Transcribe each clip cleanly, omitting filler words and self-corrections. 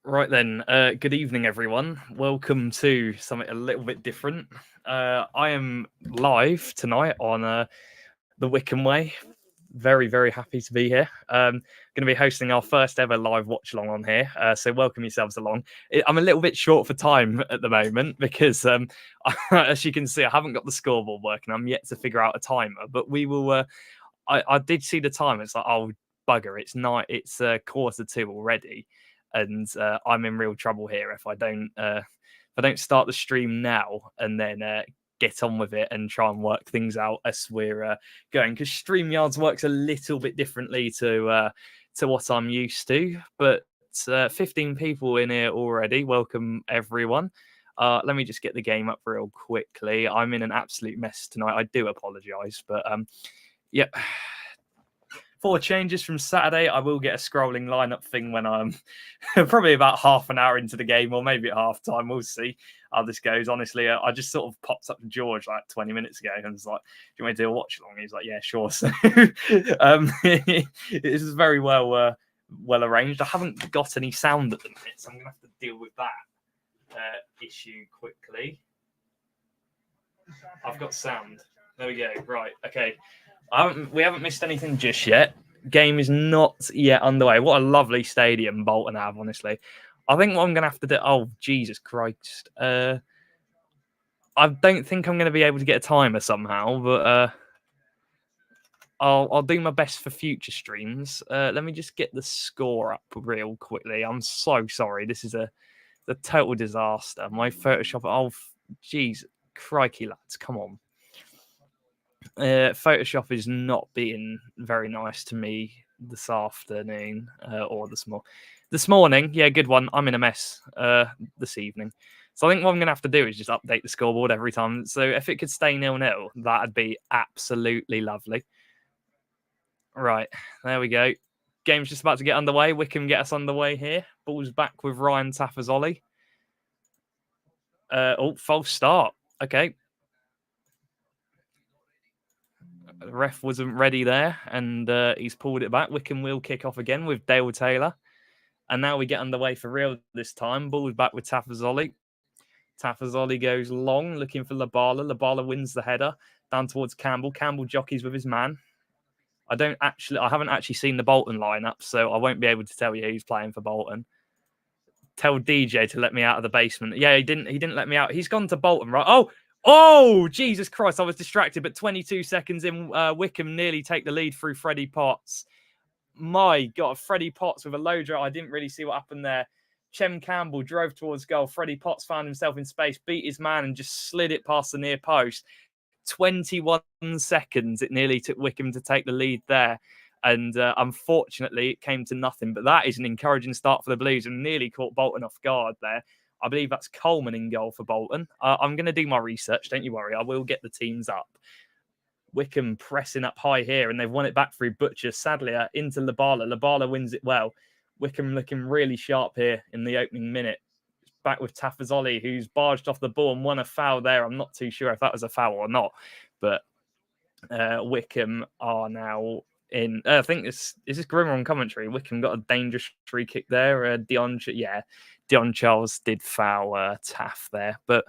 Right then, good evening, everyone. Welcome to something a little bit different. I am live tonight on the Wycombe Way. Very, very happy to be here. Going to be hosting our first ever live watch along on here. So welcome yourselves along. I'm a little bit short for time at the moment because, as you can see, I haven't got the scoreboard working. I'm yet to figure out a timer, but we will. I did see the time. It's like, oh bugger! It's night. It's 1:45 already, and I'm in real trouble here if I don't start the stream now and then get on with it and try and work things out as we're going. Because StreamYards works a little bit differently to what I'm used to, but 15 people in here already. Welcome everyone. Let me just get the game up real quickly. I'm in an absolute mess tonight. I do apologise, but yeah. 4 changes from Saturday. I will get a scrolling lineup thing when I'm probably about half an hour into the game, or maybe at half time. We'll see how this goes. Honestly, I just sort of popped up to George like 20 minutes ago and was like, "Do you want to do a watch along?" He's like, "Yeah, sure." So it is very well arranged. I haven't got any sound at the minute, so I'm gonna have to deal with that issue quickly. I've got sound. There we go. Right. Okay. We haven't missed anything just yet. Game is not yet underway. What a lovely stadium Bolton have, honestly. I think what I'm going to have to do... Oh, Jesus Christ. I don't think I'm going to be able to get a timer somehow, but I'll do my best for future streams. Let me just get the score up real quickly. I'm so sorry. This is a total disaster. My Photoshop... Oh, jeez. Crikey, lads. Come on. Photoshop is not being very nice to me this afternoon or this morning. Yeah, good one. I'm in a mess this evening. So I think what I'm going to have to do is just update the scoreboard every time. So if it could stay 0-0, that'd be absolutely lovely. Right, there we go. Game's just about to get underway. Wycombe get us underway here. Ball's back with Ryan Taffazolli. False start. Okay. The ref wasn't ready there, and he's pulled it back. Wycombe will kick off again with Dale Taylor. And now we get underway for real this time. Ball's back with Taffazolli. Taffazolli goes long, looking for Labala. Labala wins the header down towards Campbell. Campbell jockeys with his man. I haven't actually seen the Bolton lineup, so I won't be able to tell you who's playing for Bolton. Tell DJ to let me out of the basement. Yeah, he didn't let me out. He's gone to Bolton, right? Oh, Jesus Christ, I was distracted, but 22 seconds in, Wycombe nearly take the lead through Freddie Potts. My God, Freddie Potts with a low draw. I didn't really see what happened there. Chem Campbell drove towards goal. Freddie Potts found himself in space, beat his man, and just slid it past the near post. 21 seconds it nearly took Wycombe to take the lead there. And unfortunately, it came to nothing. But that is an encouraging start for the Blues and nearly caught Bolton off guard there. I believe that's Coleman in goal for Bolton. I'm going to do my research. Don't you worry. I will get the teams up. Wycombe pressing up high here, and they've won it back through Butcher. Sadly, into Labala. Labala wins it well. Wycombe looking really sharp here in the opening minute. Back with Taffazolli, who's barged off the ball and won a foul there. I'm not too sure if that was a foul or not, but Wycombe are now in. I think is this Grimmer on commentary. Wycombe got a dangerous free kick there. Dion Charles did foul Taff there, but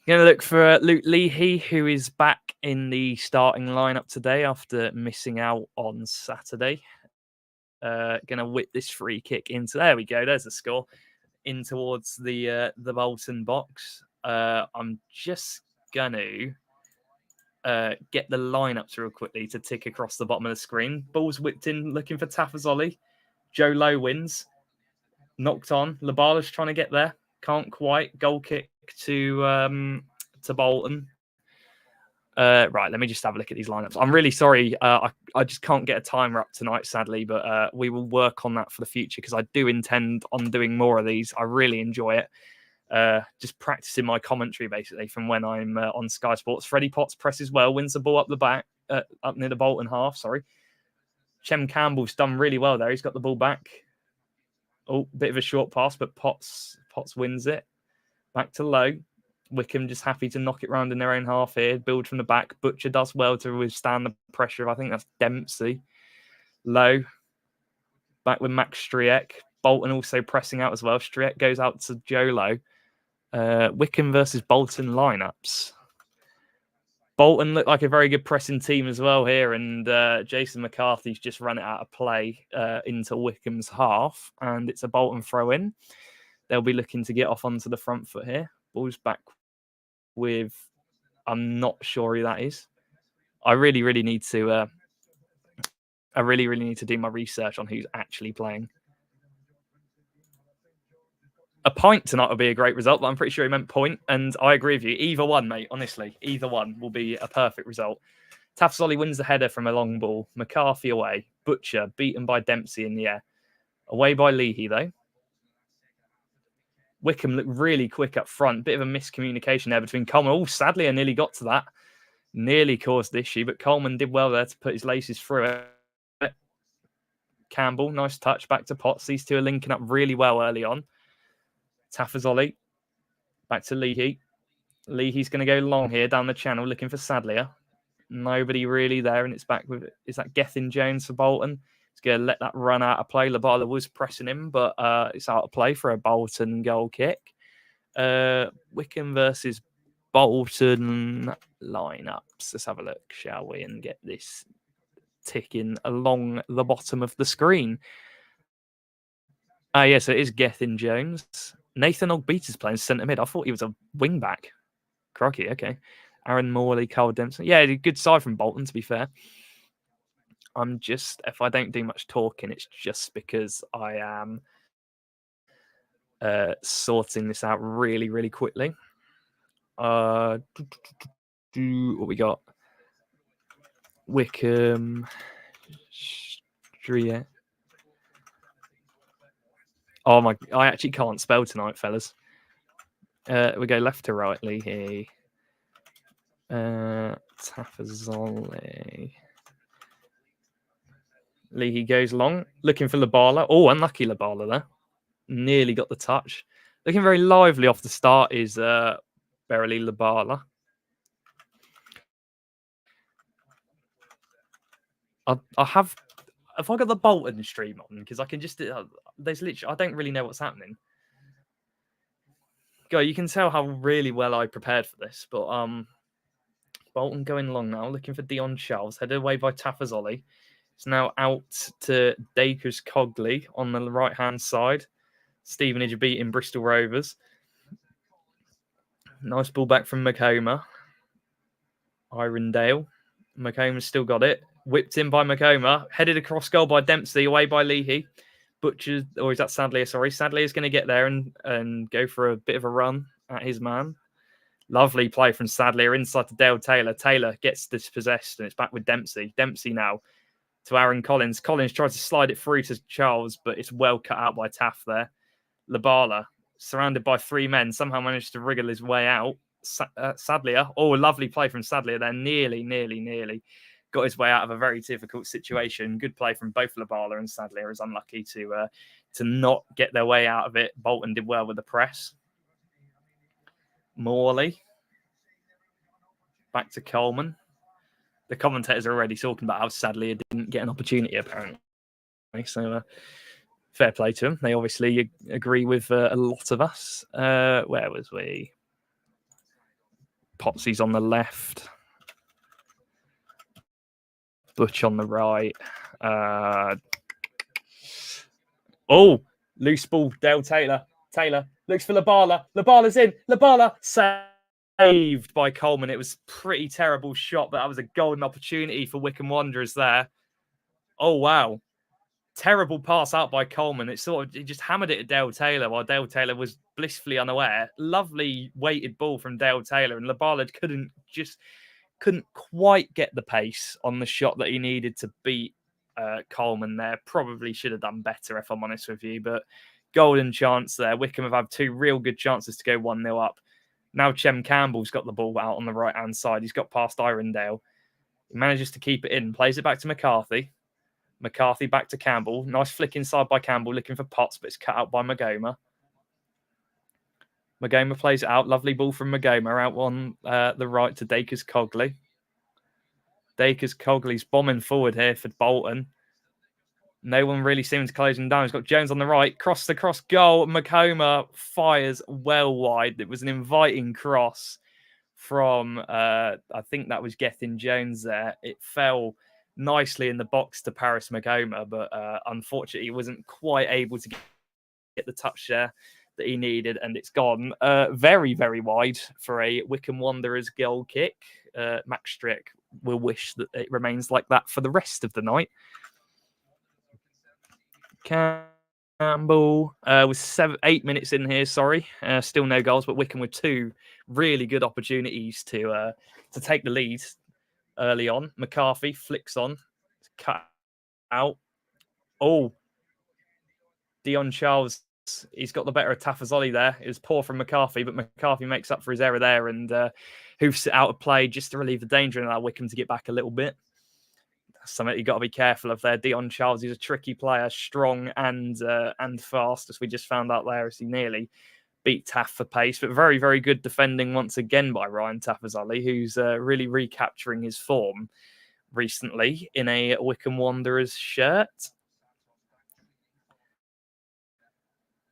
going to look for Luke Leahy, who is back in the starting lineup today after missing out on Saturday. Going to whip this free kick into. There we go. There's the score. In towards the Bolton box. I'm just going to get the lineups real quickly to tick across the bottom of the screen. Ball's whipped in, looking for Taffazolli. Joe Lowe wins. Knocked on. Labala's trying to get there. Can't quite. Goal kick to Bolton. Right, let me just have a look at these lineups. I'm really sorry. I just can't get a timer up tonight, sadly, but we will work on that for the future because I do intend on doing more of these. I really enjoy it. Just practicing my commentary, basically, from when I'm on Sky Sports. Freddie Potts presses well, wins the ball up the back, up near the Bolton half, sorry. Chem Campbell's done really well there. He's got the ball back. Oh, bit of a short pass, but Potts wins it. Back to Lowe. Wycombe just happy to knock it round in their own half here. Build from the back. Butcher does well to withstand the pressure. I think that's Dempsey. Lowe. Back with Max Striek. Bolton also pressing out as well. Striet goes out to Jolo. Wycombe versus Bolton lineups. Bolton look like a very good pressing team as well here, and Jason McCarthy's just run it out of play into Wycombe's half, and it's a Bolton throw-in. They'll be looking to get off onto the front foot here. Ball's back with, I'm not sure who that is. I really need to do my research on who's actually playing. A point tonight would be a great result, but I'm pretty sure he meant point, and I agree with you. Either one, mate, honestly. Either one will be a perfect result. Tafsoli wins the header from a long ball. McCarthy away. Butcher beaten by Dempsey in the air. Away by Leahy, though. Wycombe looked really quick up front. Bit of a miscommunication there between Coleman. Oh, sadly, I nearly got to that. Nearly caused the issue, but Coleman did well there to put his laces through it. Campbell, nice touch. Back to Potts. These two are linking up really well early on. Tafazoli. Back to Leahy. Leahy's going to go long here down the channel looking for Sadlier. Nobody really there, and it's back with, is that Gethin Jones for Bolton? He's going to let that run out of play. Labala was pressing him, but it's out of play for a Bolton goal kick. Wycombe versus Bolton lineups. Let's have a look, shall we, and get this ticking along the bottom of the screen. Yes, it is Gethin Jones. Nathan Ogbeater's playing centre mid. I thought he was a wing back. Crocky, okay. Aaron Morley, Carl Dempsey. Yeah, a good side from Bolton, to be fair. I'm just, if I don't do much talking, it's just because I am sorting this out really quickly. What we got? Wycombe. Striet. Oh my, I actually can't spell tonight, fellas. We go left to right, Leahy. Tafazoli. Leahy goes long, looking for Labala. Oh, unlucky Labala there. Nearly got the touch. Looking very lively off the start is Berily Labala. I have I got the Bolton stream on? Because I can just there's literally, I don't really know what's happening. Go, you can tell how really well I prepared for this, but Bolton going long now, looking for Dion Charles, headed away by Tafazoli. It's now out to Dakers Cogley on the right hand side. Stevenage beating Bristol Rovers. Nice ball back from McComa. Irondale. McComa's still got it. Whipped in by McComa. Headed across goal by Dempsey. Away by Leahy. Butcher, or is that Sadlier? Sorry. Sadlier is going to get there and go for a bit of a run at his man. Lovely play from Sadlier inside to Dale Taylor. Taylor gets dispossessed and it's back with Dempsey. Dempsey now to Aaron Collins. Collins tries to slide it through to Charles, but it's well cut out by Taff there. Labala, surrounded by three men, somehow managed to wriggle his way out. Sadlier, oh, lovely play from Sadlier there. Nearly got his way out of a very difficult situation. Good play from both Labala and Sadlier. Is unlucky to not get their way out of it. Bolton did well with the press. Morley. Back to Coleman. The commentators are already talking about how Sadlier didn't get an opportunity, apparently. So, fair play to them. They obviously agree with a lot of us. Where was we? Potsy's on the left. Butch on the right. Loose ball. Dale Taylor. Taylor looks for Labala. Labala's in. Labala saved by Coleman. It was a pretty terrible shot, but that was a golden opportunity for Wycombe Wanderers there. Oh, wow. Terrible pass out by Coleman. It just hammered it at Dale Taylor while Dale Taylor was blissfully unaware. Lovely weighted ball from Dale Taylor, and Labala couldn't quite get the pace on the shot that he needed to beat Coleman there. Probably should have done better, if I'm honest with you, but golden chance there. Wycombe have had two real good chances to go 1-0 up. Now Chem Campbell's got the ball out on the right-hand side. He's got past Irondale. He manages to keep it in, plays it back to McCarthy. McCarthy back to Campbell. Nice flick inside by Campbell, looking for Potts, but it's cut out by Magoma. Magoma plays it out. Lovely ball from Magoma out on the right to Dakers Cogley. Dakers Cogley's bombing forward here for Bolton. No one really seems to close him down. He's got Jones on the right. Cross goal. Makoma fires well wide. It was an inviting cross from, I think that was Gethin Jones there. It fell nicely in the box to Paris Makoma, but unfortunately, he wasn't quite able to get the touch there that he needed, and it's gone very, very wide for a Wycombe Wanderers goal kick. Max Strick will wish that it remains like that for the rest of the night. Campbell with 8 minutes in here. Sorry, still no goals, but Wycombe with 2 really good opportunities to take the lead early on. McCarthy flicks on, cut out. Oh, Dion Charles, he's got the better of Tafazoli there. It was poor from McCarthy, but McCarthy makes up for his error there and hoofs it out of play just to relieve the danger and allow Wycombe to get back a little bit. That's something you've got to be careful of there. Dion Charles, he's a tricky player, strong and fast, as we just found out there, as he nearly beat Taff for pace, but very, very good defending once again by Ryan Tafazoli, who's really recapturing his form recently in a Wycombe Wanderers shirt.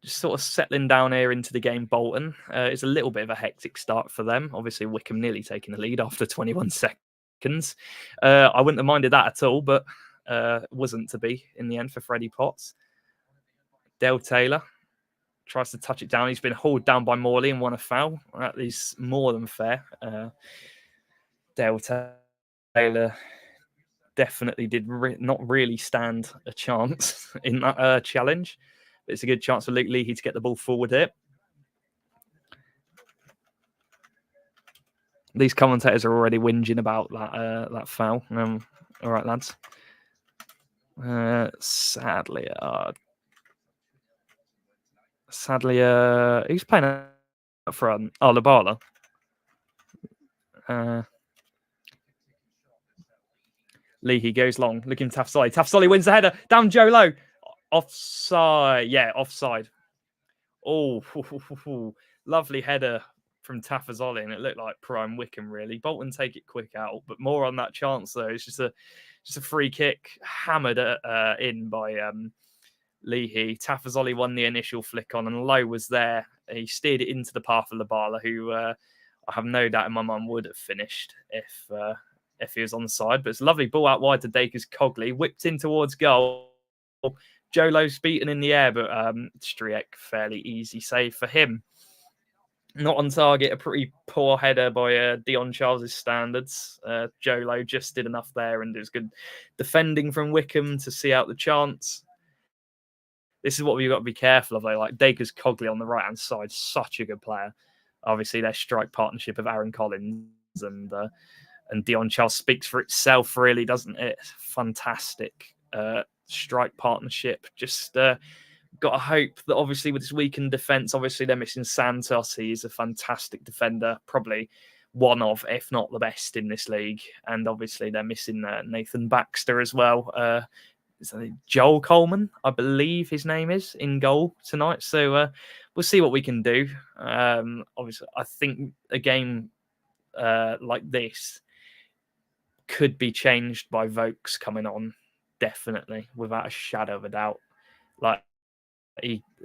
Just sort of settling down here into the game, Bolton. It's a little bit of a hectic start for them. Obviously, Wycombe nearly taking the lead after 21 seconds. I wouldn't have minded that at all, but wasn't to be in the end for Freddie Potts. Dale Taylor tries to touch it down. He's been hauled down by Morley and won a foul. That is more than fair. Dale Taylor definitely did not really stand a chance in that challenge. But it's a good chance for Luke Leahy to get the ball forward here. These commentators are already whinging about that foul. All right, lads. Sadly, who's playing up front? Oh, Labala. Leahy goes long, looking Tafsoli. Tafsoli wins the header. Down Joe Low. Offside. Yeah, offside. Oh, lovely header from Tafazoli, and it looked like prime Wycombe, really. Bolton take it quick out, but more on that chance, though. It's just a free kick hammered in by Leahy. Tafazoli won the initial flick on, and Lowe was there. He steered it into the path of Labala, who I have no doubt in my mind would have finished if he was on the side. But it's a lovely ball out wide to Dacres Cogley, whipped in towards goal. Joe Lowe's beaten in the air, but Striek, fairly easy save for him. Not on target, a pretty poor header by Dion Charles' standards. Joe Lowe just did enough there, and it was good defending from Wycombe to see out the chance. This is what we've got to be careful of, though. Like Dacres Cogley on the right-hand side, such a good player. Obviously, their strike partnership of Aaron Collins and Dion Charles speaks for itself, really, doesn't it? Fantastic strike partnership. Just got to hope that, obviously, with this weakened defence, obviously they're missing Santos. He's a fantastic defender, probably one of, if not the best in this league. And obviously they're missing Nathan Baxter as well. Joel Coleman, I believe his name is, in goal tonight. So we'll see what we can do. Obviously, I think a game like this could be changed by Vokes coming on, definitely, without a shadow of a doubt. Like,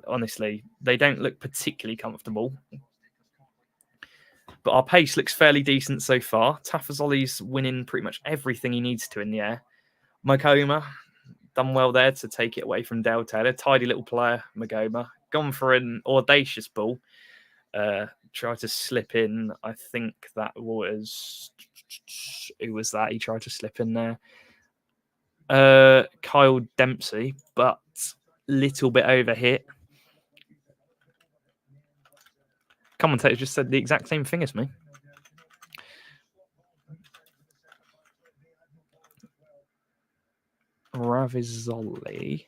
honestly, they don't look particularly comfortable. But our pace looks fairly decent so far. Tafazoli's winning pretty much everything he needs to in the air. Makoma done well there to take it away from Dale Taylor. Tidy little player, Makoma. Gone for an audacious ball. Tried to slip in. I think that was... Who was that? He tried to slip in there. Kyle Dempsey, but little bit over hit. Commentator just said the exact same thing as me. Ravizoli.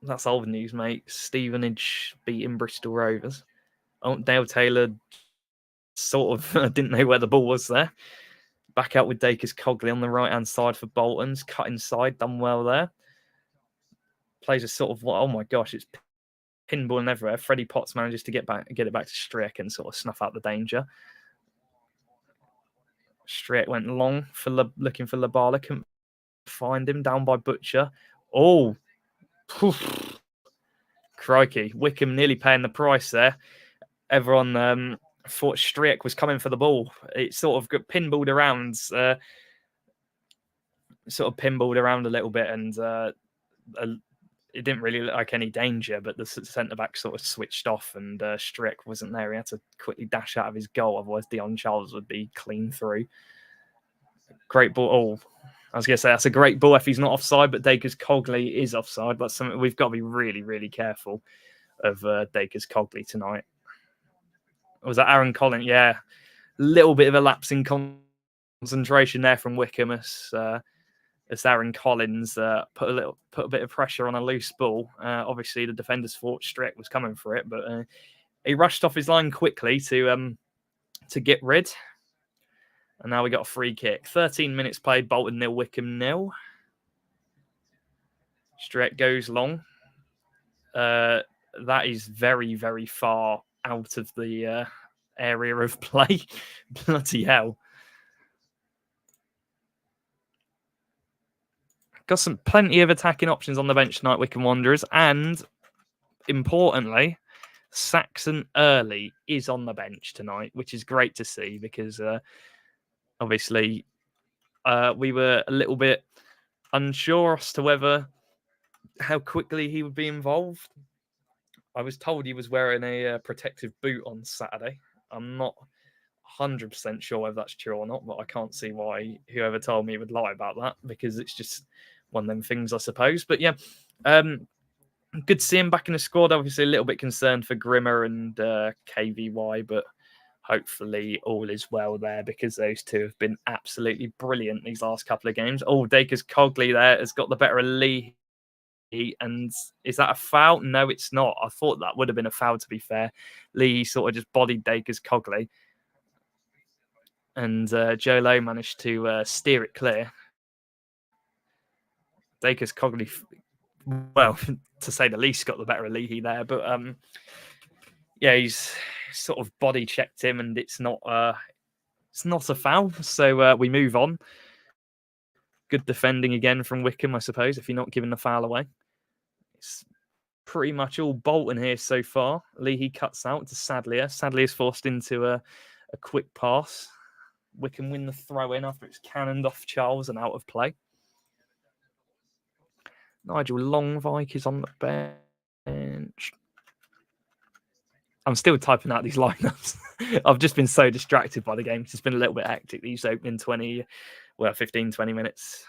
That's old news, mate. Stevenage beating Bristol Rovers. Oh, Dale Taylor sort of didn't know where the ball was there. Back out with Dacres Cogley on the right-hand side for Bolton's. Cut inside, done well there. Plays a sort of, oh my gosh, it's pinballing everywhere. Freddie Potts manages to get it back to Strick and sort of snuff out the danger. Strick went long for looking for Labala. Couldn't find him. Down by Butcher. Oh, poof. Crikey. Wycombe nearly paying the price there. Everyone thought Strick was coming for the ball. It sort of got pinballed around, a little bit, and it didn't really look like any danger, but the centre-back sort of switched off, and Strick wasn't there. He had to quickly dash out of his goal, otherwise Dion Charles would be clean through. Great ball. Oh, I was going to say, that's a great ball if he's not offside, but Dacres Cogley is offside. That's something we've got to be really, really careful of Dacres Cogley tonight. Was that Aaron Collins? Yeah. Little bit of a lapse in concentration there from Wycombe as Aaron Collins put a bit of pressure on a loose ball. Obviously, the defenders thought Strick was coming for it, but he rushed off his line quickly to get rid. And now we got a free kick. 13 minutes played. Bolton 0, Wycombe 0. Strick goes long. That is very, very far out of the area of play. Bloody hell. Got plenty of attacking options on the bench tonight, Wycombe Wanderers. And importantly, Saxon Early is on the bench tonight, which is great to see because obviously we were a little bit unsure as to how quickly he would be involved. I was told he was wearing a protective boot on Saturday. I'm not 100% sure whether that's true or not, but I can't see why whoever told me would lie about that because it's just one of them things, I suppose. But yeah, good to see him back in the squad. Obviously, a little bit concerned for Grimmer and KVY, but hopefully all is well there because those two have been absolutely brilliant these last couple of games. Oh, Dacres Cogley there has got the better of Lee. And is that a foul? No, it's not. I thought that would have been a foul, to be fair. Lee sort of just bodied Dacres Cogley. And Joe Lowe managed to steer it clear. Dacres Cogley, well, to say the least, got the better of Leahy there. But yeah, he's sort of body checked him, and it's not a foul. So we move on. Good defending again from Wycombe, I suppose, if you're not giving the foul away. It's pretty much all Bolton here so far. Leahy cuts out to Sadlier. Sadlier is forced into a quick pass. Wycombe win the throw-in after it's cannoned off Charles and out of play. Nigel Longvike is on the bench. I'm still typing out these lineups. I've just been so distracted by the game. It's been a little bit hectic these opening 15, 20 minutes.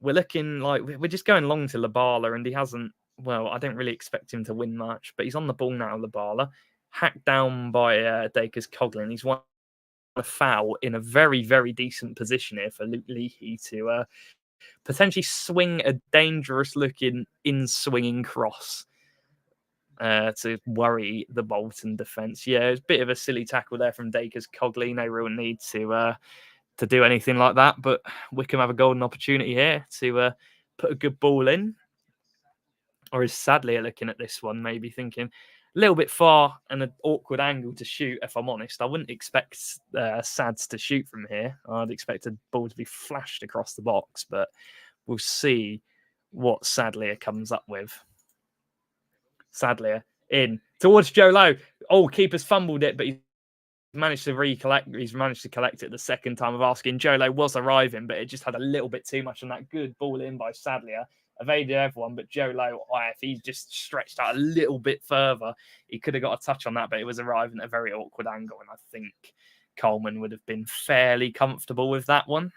We're looking like we're just going long to Labala, and he hasn't. Well, I don't really expect him to win much, but he's on the ball now, Labala. Hacked down by Dacres Cogley. He's won a foul in a very, very decent position here for Luke Leahy to potentially swing a dangerous-looking in-swinging cross to worry the Bolton defence. Yeah, it's a bit of a silly tackle there from Dacres Cogley. No real need to do anything like that, but Wycombe have a golden opportunity here to put a good ball in. Or is Sadlier looking at this one, maybe thinking a little bit far and an awkward angle to shoot, if I'm honest. I wouldn't expect Sads to shoot from here. I'd expect a ball to be flashed across the box, but we'll see what Sadlier comes up with. Sadlier in towards Joe Lowe. Oh, keeper's fumbled it, but he's managed to collect it the second time of asking. Joe Lowe was arriving, but it just had a little bit too much on that. Good ball in by Sadlier. Evaded everyone, but Joe Lowe, if he just stretched out a little bit further, he could have got a touch on that, but it was arriving at a very awkward angle, and I think Coleman would have been fairly comfortable with that one.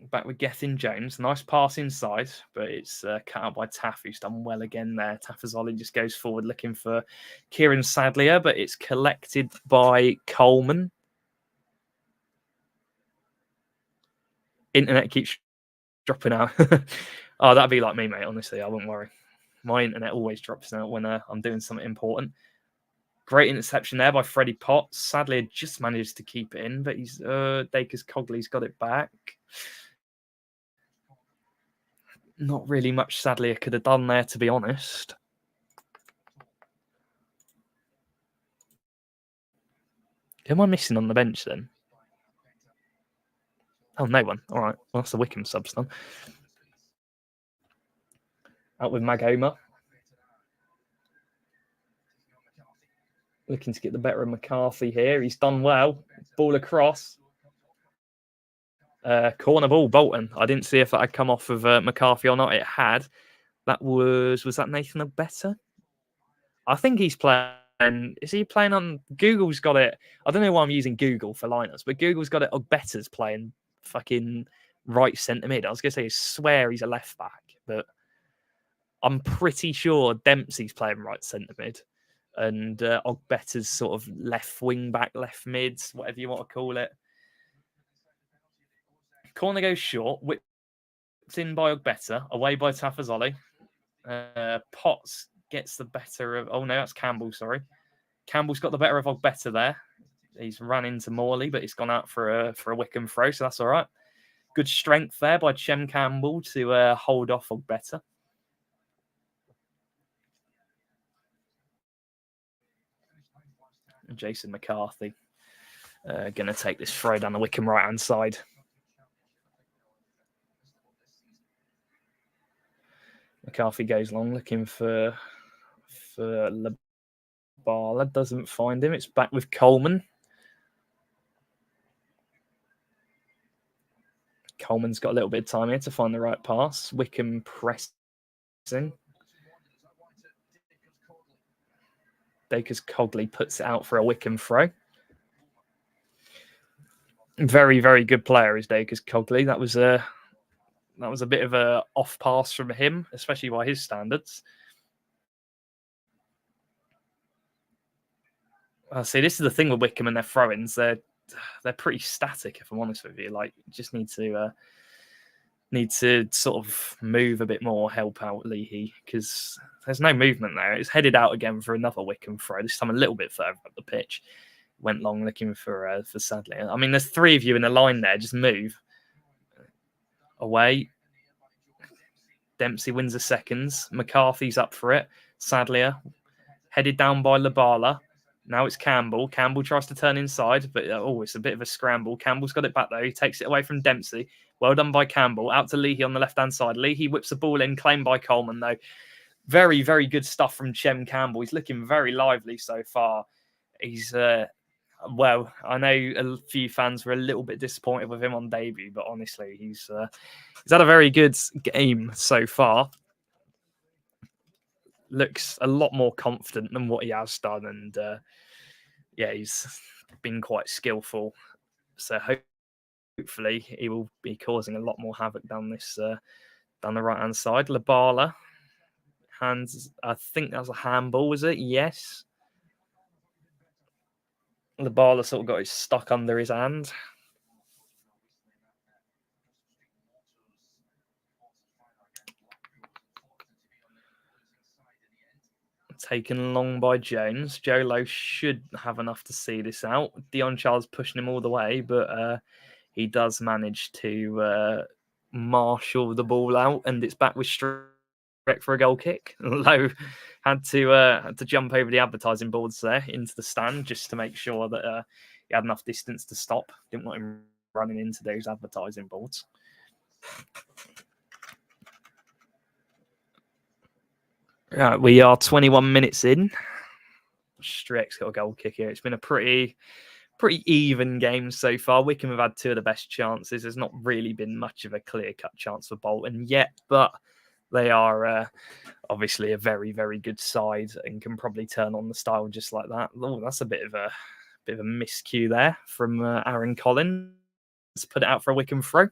Back with Gethin Jones. Nice pass inside, but it's cut out by Taff, who's done well again there. Taffazoli just goes forward looking for Kieran Sadlier, but it's collected by Coleman. Internet keeps dropping out. Oh, that'd be like me, mate. Honestly, I wouldn't worry. My internet always drops out when I'm doing something important. Great interception there by Freddie Potts. Sadly, just managed to keep it in, but he's Dacres Cogley's got it back. Not really much Sadlier could have done there, to be honest. Who am I missing on the bench then? Oh, no one. All right. Well, that's the Wycombe subs then. Out with Magoma. Looking to get the better of McCarthy here. He's done well. Ball across. Corner ball, Bolton. I didn't see if that had come off of McCarthy or not. It had. Was that Nathan Abetta? I think he's playing. Is he playing on Google's got it? I don't know why I'm using Google for lineups, but Google's got it. Ogbetta's playing fucking right centre mid. I was gonna say I swear he's a left back, but I'm pretty sure Dempsey's playing right centre mid, and Ogbetta's sort of left wing back, left mid, whatever you want to call it. Corner goes short, whipped in by Ogbetta, away by Tafazoli. Potts gets the better of. Oh no, that's Campbell. Sorry, Campbell's got the better of Ogbetta there. He's run into Morley, but he's gone out for a Wycombe throw, so that's all right. Good strength there by Chem Campbell to hold off Ogbetta. Jason McCarthy going to take this throw down the Wycombe right-hand side. McCarthy goes long, looking for Labala. Doesn't find him. It's back with Coleman. Coleman's got a little bit of time here to find the right pass. Wycombe pressing. Dacres Cogley puts it out for a Wycombe throw. Very, very good player is Dacres Cogley. That was a bit of a off pass from him, especially by his standards. See, this is the thing with Wycombe and their throw-ins. They're pretty static, if I'm honest with you. Like, just need to sort of move a bit more, help out Leahy, because there's no movement there. It's headed out again for another Wycombe throw. This time a little bit further up the pitch. Went long looking for Sadly. I mean, there's three of you in the line there. Just move away. Dempsey wins the seconds. McCarthy's up for it. Sadlier headed down by Labala. Now it's Campbell. Campbell tries to turn inside, but it's a bit of a scramble. Campbell's got it back though. He takes it away from Dempsey. Well done by Campbell. Out to Leahy on the left-hand side. Leahy whips the ball in, claimed by Coleman though. Very, very good stuff from Chem Campbell. He's looking very lively so far. He's well, I know a few fans were a little bit disappointed with him on debut, but honestly, he's had a very good game so far. Looks a lot more confident than what he has done, and he's been quite skillful. So hopefully he will be causing a lot more havoc down the right hand side. Labala hands, I think that was a handball, was it? Yes. Labala sort of got it stuck under his hand. Taken long by Jones. Joe Lowe should have enough to see this out. Dion Charles pushing him all the way, but he does manage to marshal the ball out, and it's back with Strick for a goal kick. Lowe had to jump over the advertising boards there into the stand just to make sure that he had enough distance to stop. Didn't want him running into those advertising boards. Right, we are 21 minutes in. Strick's got a goal kick here. It's been a pretty even game so far. Wycombe have had two of the best chances. There's not really been much of a clear-cut chance for Bolton yet, but they are obviously a very, very good side and can probably turn on the style just like that. Oh, that's a bit of a miscue there from Aaron Collins. Put it out for a Wycombe throw.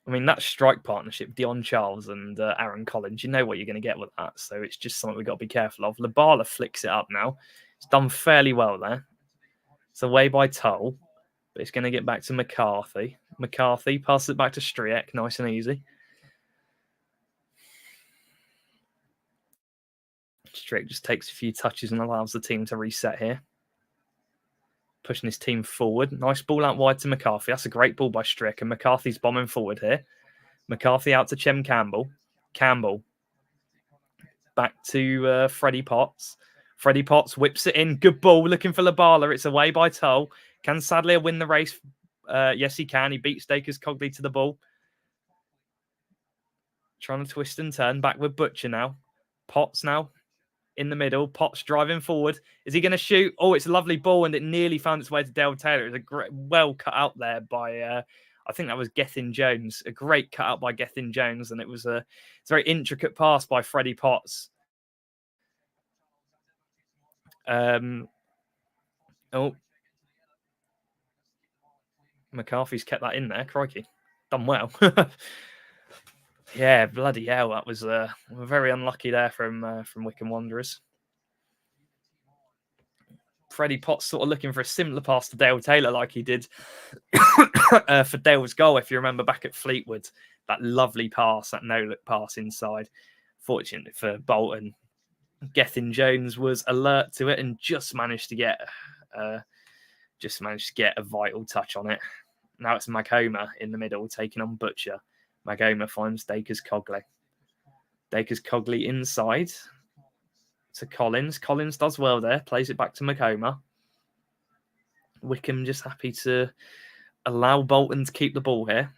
I mean, that strike partnership, Dion Charles and Aaron Collins, you know what you're going to get with that. So it's just something we've got to be careful of. Labala flicks it up now. It's done fairly well there. It's away by Tull, but it's going to get back to McCarthy. McCarthy passes it back to Striek, nice and easy. Striek just takes a few touches and allows the team to reset here. Pushing his team forward. Nice ball out wide to McCarthy. That's a great ball by Strick, and McCarthy's bombing forward here. McCarthy out to Chem Campbell. Campbell back to Freddie Potts. Freddie Potts whips it in. Good ball. Looking for Labala. It's away by Toll. Can Sadlier win the race? Yes, he can. He beats Dacres Cogley to the ball. Trying to twist and turn. Back with Butcher now. Potts now in the middle. Potts driving forward. Is he going to shoot? Oh, it's a lovely ball, and it nearly found its way to Dale Taylor. It was a great, well cut out there by, I think that was Gethin Jones. A great cut out by Gethin Jones, and it's a very intricate pass by Freddie Potts. McCarthy's kept that in there. Crikey. Done well. Yeah, bloody hell. That was very unlucky there from Wycombe Wanderers. Freddie Potts sort of looking for a similar pass to Dale Taylor like he did for Dale's goal, if you remember back at Fleetwood. That lovely pass, that no-look pass inside. Fortunately for Bolton, Gethin Jones was alert to it and just managed to get a vital touch on it. Now it's Magoma in the middle taking on Butcher. Magoma finds Dacres Cogley. Dacres Cogley inside to Collins. Collins does well there. Plays it back to Magoma. Wycombe just happy to allow Bolton to keep the ball here.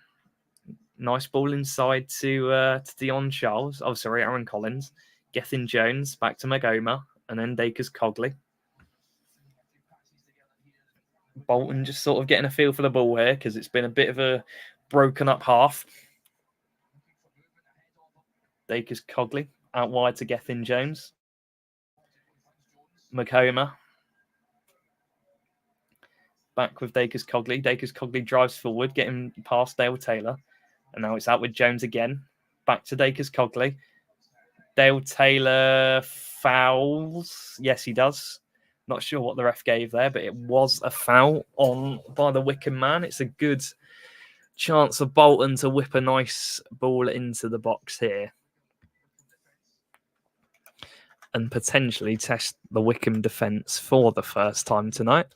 Nice ball inside to Dion Charles. Oh, sorry, Aaron Collins. Gethin Jones back to Magoma. And then Dacres Cogley. Bolton just sort of getting a feel for the ball here because it's been a bit of a broken up half. Dacres Cogley out wide to Gethin Jones. Magoma back with Dacres Cogley. Dacres Cogley drives forward, getting past Dale Taylor. And now it's out with Jones again. Back to Dacres Cogley. Dale Taylor fouls. Yes, he does. Not sure what the ref gave there, but it was a foul on by the Wycombe man. It's a good chance of Bolton to whip a nice ball into the box here and potentially test the Wycombe defence for the first time tonight.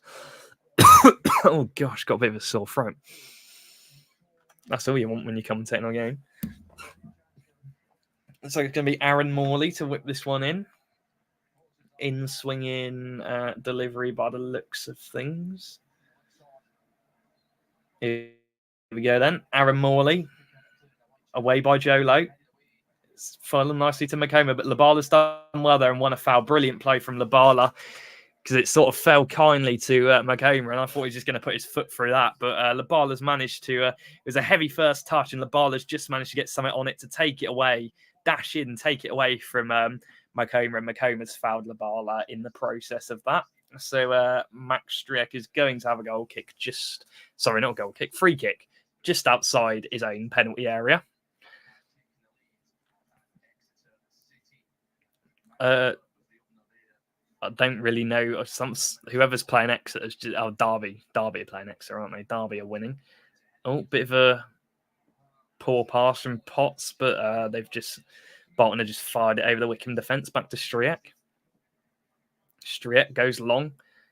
Oh, gosh, got a bit of a sore throat. That's all you want when you commentate on a game. So it's going to be Aaron Morley to whip this one in. In-swinging delivery by the looks of things. Here we go then. Aaron Morley. Away by Joe Lowe. It's fallen nicely to Magoma, but Labala's done well there and won a foul. Brilliant play from Labala because it sort of fell kindly to Magoma, and I thought he was just going to put his foot through that. But Labala's managed to... it was a heavy first touch, and Labala's just managed to get something on it to take it away, dash in, take it away from Magoma, and Macoma's fouled Labala in the process of that. So Max Striek is going to have a goal kick free kick, just outside his own penalty area. I don't really know. Whoever's playing Exeter, Derby are playing Exeter, aren't they? Derby are winning. Oh, bit of a poor pass from Potts, but Bolton have just fired it over the Wycombe defence back to Striek. Striek goes long,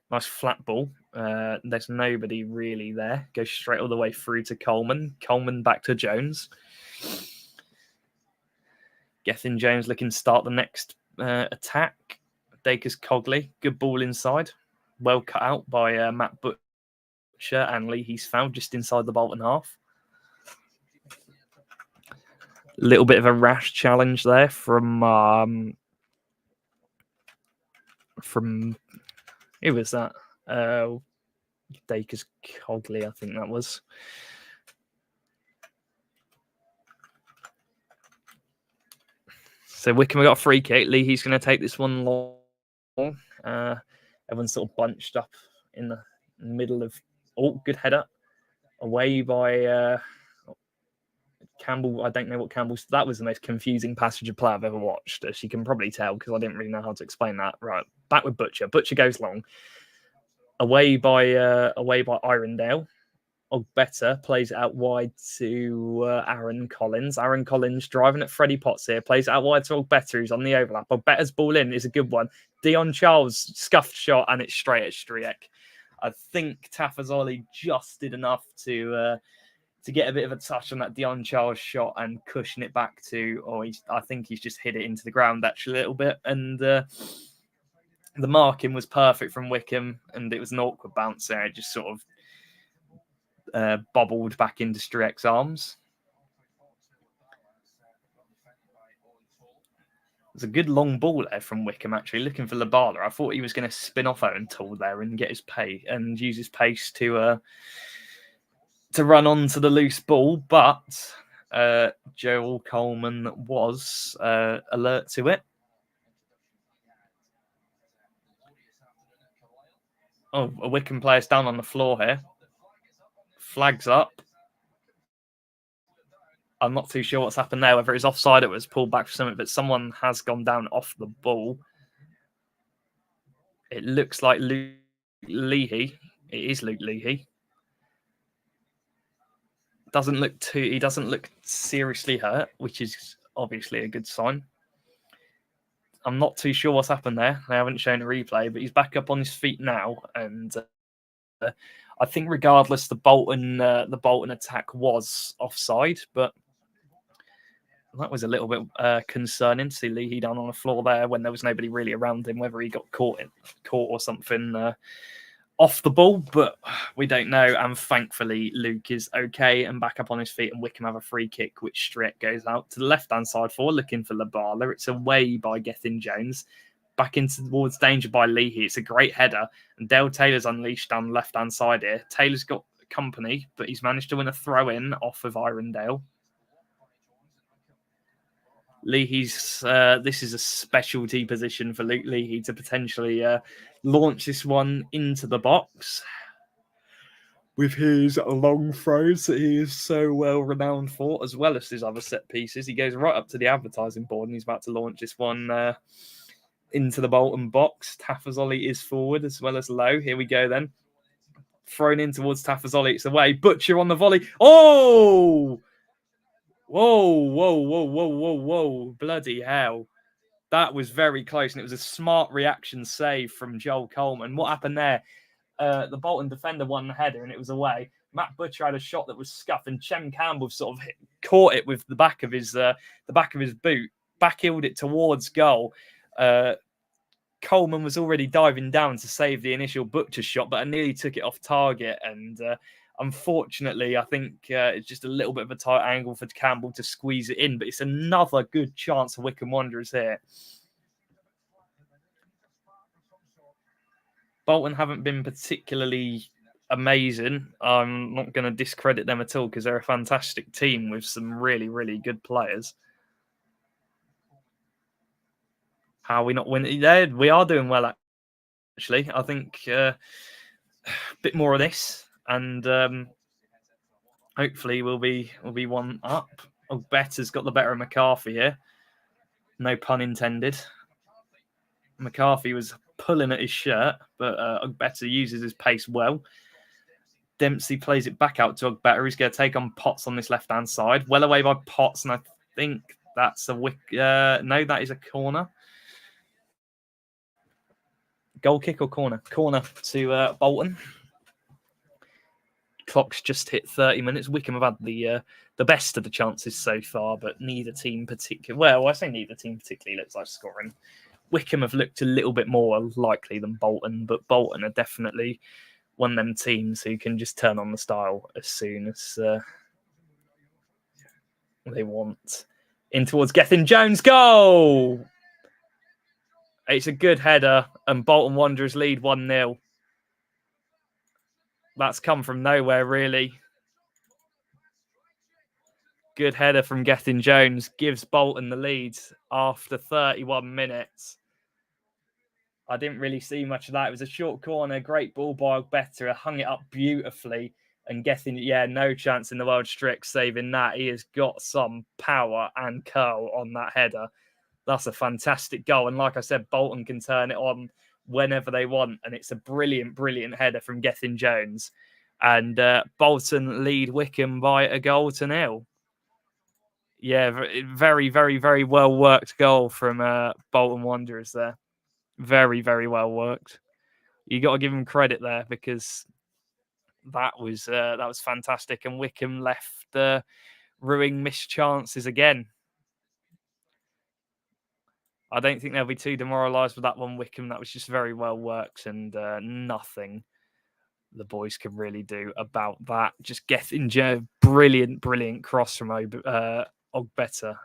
nice flat ball. There's nobody really there. Goes straight all the way through to Coleman. Coleman back to Jones. Gethin Jones looking to start the next attack. Dacres Cogley, good ball inside. Well cut out by Matt Butcher and Lee. He's found just inside the Bolton half. Little bit of a rash challenge there from who was that? Dacres Cogley, I think that was. So Wycombe got a free kick. Leahy's going to take this one long. Everyone's sort of bunched up in the middle of... Oh, good header. Away by Campbell. I don't know what Campbell's... That was the most confusing passage of play I've ever watched, as you can probably tell, because I didn't really know how to explain that. Right, back with Butcher. Butcher goes long. Away by Irondale. Ogbeta plays it out wide to Aaron Collins. Aaron Collins driving at Freddie Potts here. Plays it out wide to Ogbeta, who's on the overlap. Ogbeta's ball in is a good one. Dion Charles scuffed shot, and it's straight at Striek. I think Tafazoli just did enough to get a bit of a touch on that Dion Charles shot and cushion it back to... I think he's just hit it into the ground actually a little bit. And The marking was perfect from Wycombe, and it was an awkward bounce there. It just sort of bobbled back into Striek's arms. It's a good long ball there from Wycombe, actually, looking for Labala. I thought he was going to spin off Owen Toole there and get his pace and use his pace to run onto the loose ball, but Joel Coleman was alert to it. Oh, a Wycombe player's down on the floor here. Flags up. I'm not too sure what's happened there, whether it's offside or it was pulled back for something, but someone has gone down off the ball. It looks like Luke Leahy. It is Luke Leahy. He doesn't look seriously hurt, which is obviously a good sign. I'm not too sure what's happened there. They haven't shown a replay, but he's back up on his feet now, and I think regardless, the Bolton attack was offside, but that was a little bit concerning to see Leahy down on the floor there when there was nobody really around him, whether he got caught or something off the ball, but we don't know. And thankfully, Luke is okay and back up on his feet, and Wycombe have a free kick, which Striek goes out to the left-hand side for, looking for Labala. It's away by Gethin-Jones. Back into towards danger by Leahy. It's a great header, and Dale Taylor's unleashed down the left-hand side here. Taylor's got company, but he's managed to win a throw-in off of Irondale. Leahy's this is a specialty position for Luke Leahy to potentially launch this one into the box with his long throws that he is so well renowned for, as well as his other set pieces. He goes right up to the advertising board and he's about to launch this one into the Bolton box. Tafazoli is forward as well as low. Here we go then. Thrown in towards Tafazoli. It's away. Butcher on the volley. Oh! Whoa. Bloody hell. That was very close, and it was a smart reaction save from Joel Coleman. What happened there? The Bolton defender won the header, and it was away. Matt Butcher had a shot that was scuffed, and Chem Campbell sort of caught it with the back of his boot, back-heeled it towards goal. Coleman was already diving down to save the initial Butcher shot, but I nearly took it off target, and unfortunately, I think it's just a little bit of a tight angle for Campbell to squeeze it in, but it's another good chance for Wycombe Wanderers here. Bolton haven't been particularly amazing. I'm not going to discredit them at all because they're a fantastic team with some really, really good players. How are we not winning? Yeah, we are doing well, actually. I think a bit more of this, and hopefully we'll be one up. Better's got the better of McCarthy here. No pun intended. McCarthy was pulling at his shirt, but Better uses his pace well. Dempsey plays it back out to Better. He's going to take on Potts on this left-hand side. Well away by Potts, and I think that's a no, that is a corner. Goal kick or corner? Corner to Bolton. Clock's just hit 30 minutes. Wycombe have had the best of the chances so far, but neither team particularly. Well, I say neither team particularly looks like scoring. Wycombe have looked a little bit more likely than Bolton, but Bolton are definitely one of them teams who can just turn on the style as soon as they want. In towards Gethin-Jones. Goal! It's a good header, and Bolton Wanderers lead 1-0. That's come from nowhere, really. Good header from Gethin-Jones gives Bolton the lead after 31 minutes. I didn't really see much of that. It was a short corner, great ball by Better, hung it up beautifully, and no chance in the world Strick saving that. He has got some power and curl on that header. That's a fantastic goal, and like I said, Bolton can turn it on whenever they want, and it's a brilliant, brilliant header from Gethin-Jones. And Bolton lead Wycombe by 1-0. Yeah, very, very, very well worked goal from Bolton Wanderers there. Very, very well worked. You got to give him credit there because that was fantastic, and Wycombe left ruining missed chances again. I don't think they'll be too demoralised with that one, Wycombe. That was just very well worked and nothing the boys could really do about that. Just getting brilliant cross from Ogbeta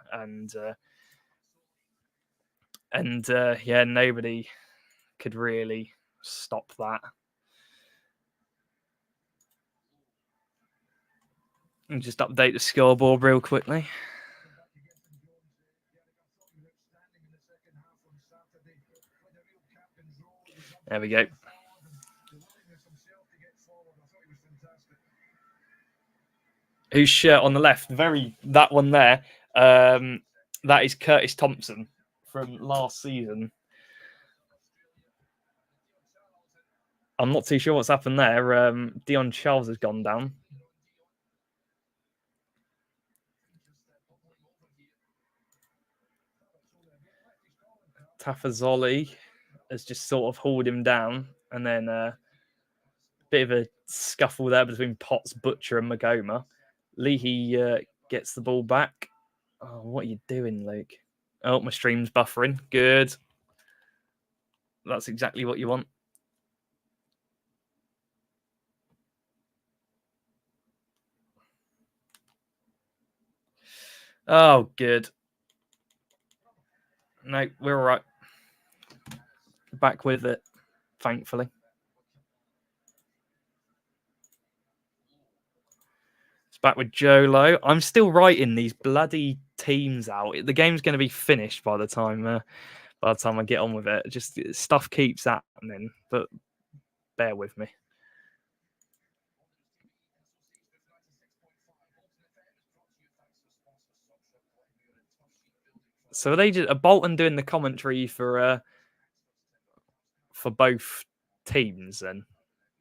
and yeah, nobody could really stop that. And just update the scoreboard real quickly. There we go. Whose shirt on the left? That one there. That is Curtis Thompson from last season. I'm not too sure what's happened there. Dion Charles has gone down. Tafazoli has just sort of hauled him down, and then a bit of a scuffle there between Potts, Butcher, and Magoma. Leahy gets the ball back. Oh, what are you doing, Luke? Oh, my stream's buffering. Good. That's exactly what you want. Oh, good. No, we're all right. Back with it, thankfully. It's back with Jolo. I'm still writing these bloody teams out. The game's going to be finished by the time I get on with it. Just stuff keeps happening, but bear with me. So are they just Bolton doing the commentary for both teams then?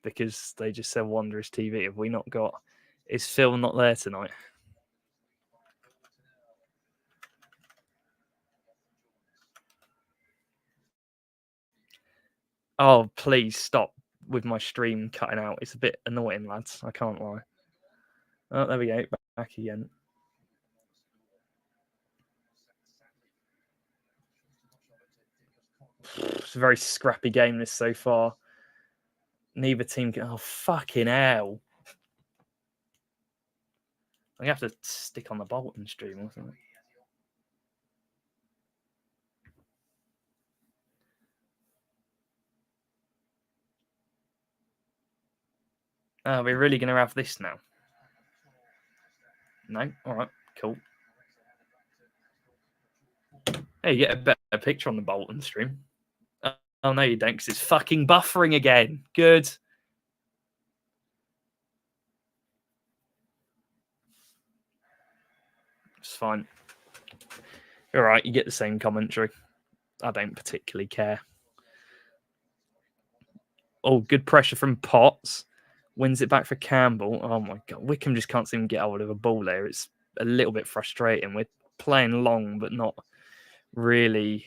Because they just said Wanderers TV. Have we not got? Is Phil not there tonight? Oh, please stop with my stream cutting out. It's a bit annoying, lads. I can't lie. Oh, there we go. Back again. It's a very scrappy game this so far. Neither team can. Oh, fucking hell. I'm going to have to stick on the Bolton stream or something. Oh, we're really going to have this now? No? All right, cool. Hey, you get a better picture on the Bolton stream. Oh, no, you don't, because it's fucking buffering again. Good. It's fine. All right, you get the same commentary. I don't particularly care. Oh, good pressure from Potts. Wins it back for Campbell. Oh, my God. Wycombe just can't seem to get hold of a ball there. It's a little bit frustrating. We're playing long, but not really.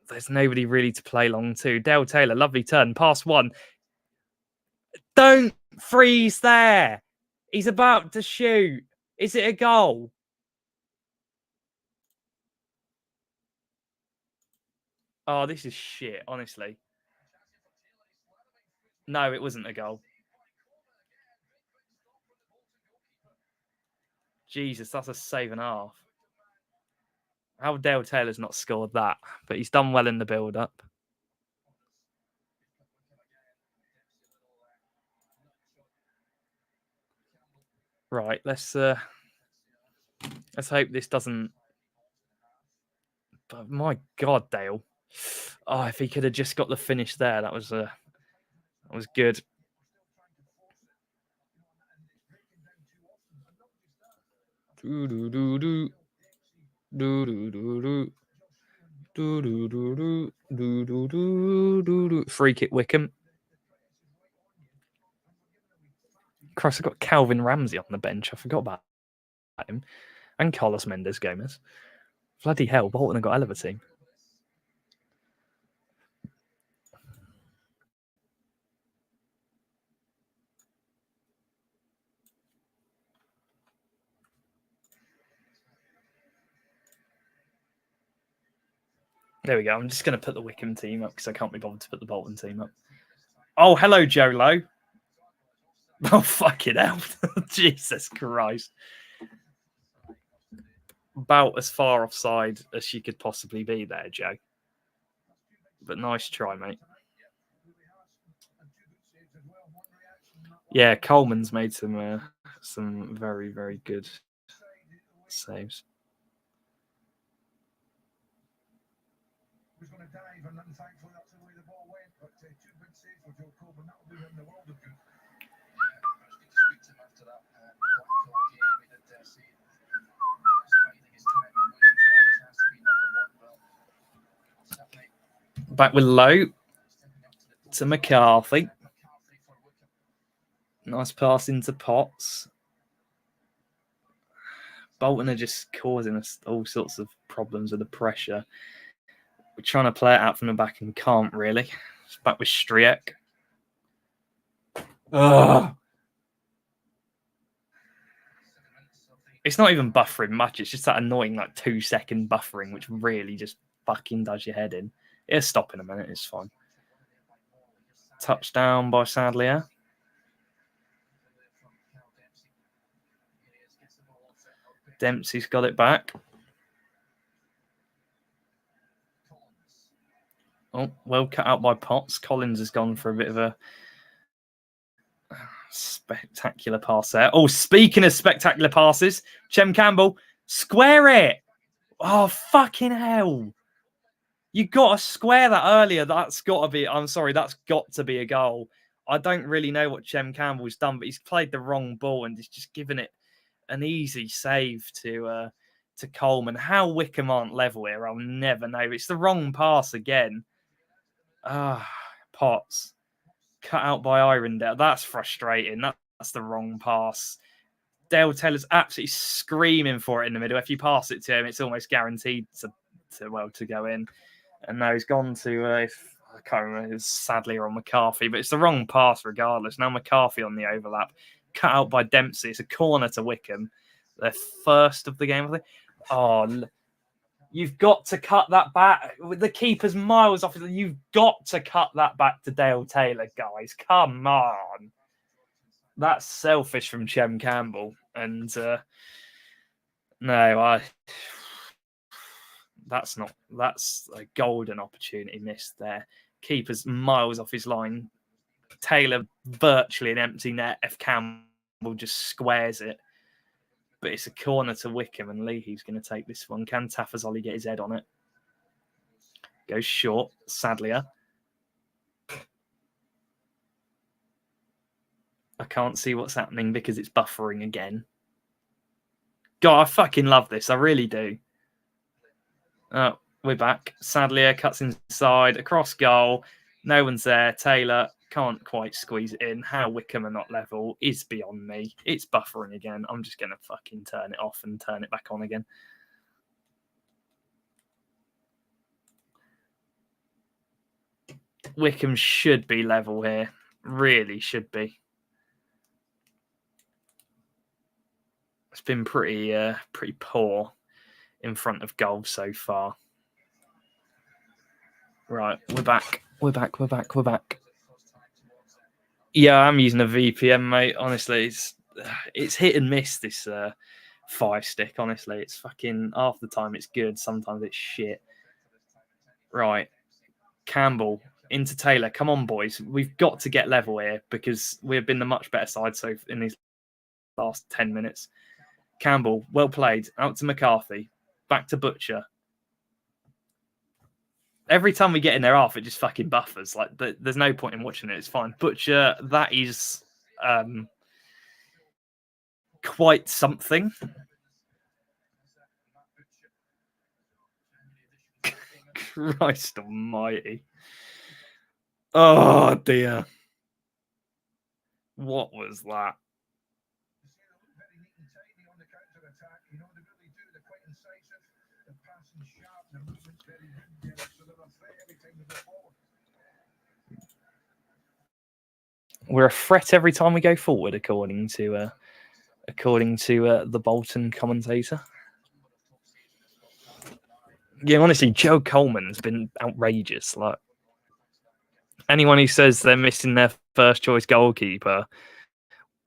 There's nobody really to play long to. Dale Taylor, lovely turn. Pass one. Don't freeze there. He's about to shoot. Is it a goal? Oh, this is shit, honestly. No, it wasn't a goal. Jesus, that's a save and a half. How Dale Taylor's not scored that, but he's done well in the build-up. Right, let's hope this doesn't. But my God, Dale! Oh, if he could have just got the finish there, that was good. Free kick, Wycombe. Christ, I've got Calvin Ramsey on the bench. I forgot about him. And Carlos Mendes Gomez. Bloody hell, Bolton have got a hell of a team. There we go. I'm just going to put the Wycombe team up because I can't be bothered to put the Bolton team up. Oh, hello, Joe Lowe. Oh, fucking hell. Jesus Christ. About as far offside as she could possibly be there, Joe. But nice try, mate. Yeah, Coleman's made some very, very good saves. Was going to dive, and thankfully that's the way the ball went. But two good saves for Joe Coleman. That will do him the world of good. After that game, we did see finding his time and waiting for that chance to be number one. Back with Lowe to McCarthy. Nice pass into Potts. Bolton are just causing us all sorts of problems with the pressure. We're trying to play it out from the back and can't really. It's back with Striek. Ugh. It's not even buffering much. It's just that annoying 2-second buffering, which really just fucking does your head in. It'll stop in a minute. It's fine. Touchdown by Sadlier. Dempsey's got it back. Oh, well cut out by Potts. Collins has gone for a bit of a spectacular pass there. Oh, speaking of spectacular passes, Chem Campbell, square it. Oh, fucking hell. You got to square that earlier. That's got to be, I'm sorry, that's got to be a goal. I don't really know what Chem Campbell's done, but he's played the wrong ball and he's just given it an easy save to Coleman. How Wycombe aren't level here, I'll never know. It's the wrong pass again. Potts. Cut out by Irondale. That's frustrating. That's the wrong pass. Dale Taylor's absolutely screaming for it in the middle. If you pass it to him, it's almost guaranteed to go in. And now he's gone to, I can't remember, it's Sadlier or McCarthy, but it's the wrong pass regardless. Now McCarthy on the overlap. Cut out by Dempsey. It's a corner to Wycombe. Their first of the game, I think. Oh, you've got to cut that back. The keeper's miles off. You've got to cut that back to Dale Taylor, guys. Come on. That's selfish from Chem Campbell. And that's a golden opportunity missed there. Keeper's miles off his line. Taylor virtually an empty net. F. Campbell just squares it. But it's a corner to Wycombe, and Leahy's going to take this one. Can Tafazoli get his head on it? Goes short. Sadlier. I can't see what's happening because it's buffering again. God, I fucking love this. I really do. Oh, we're back. Sadlier cuts inside. Across goal. No one's there. Taylor can't quite squeeze it in. How Wycombe are not level is beyond me. It's buffering again. I'm just going to fucking turn it off and turn it back on again. Wycombe should be level here. Really should be. It's been pretty poor in front of goal so far. Right, we're back. We're back. Yeah, I'm using a VPN, mate. Honestly, it's hit and miss, this 5-stick. Honestly, it's fucking half the time it's good, sometimes it's shit. Right, Campbell into Taylor. Come on, boys. We've got to get level here because we've been the much better side so in these last 10 minutes. Campbell, well played. Out to McCarthy. Back to Butcher. Every time we get in their half, it just fucking buffers. There's no point in watching it. It's fine. Butcher, that is quite something. Christ almighty. Oh, dear. What was that? We're a threat every time we go forward, according to the Bolton commentator. Yeah, honestly, Joe Coleman's been outrageous. Like anyone who says they're missing their first choice goalkeeper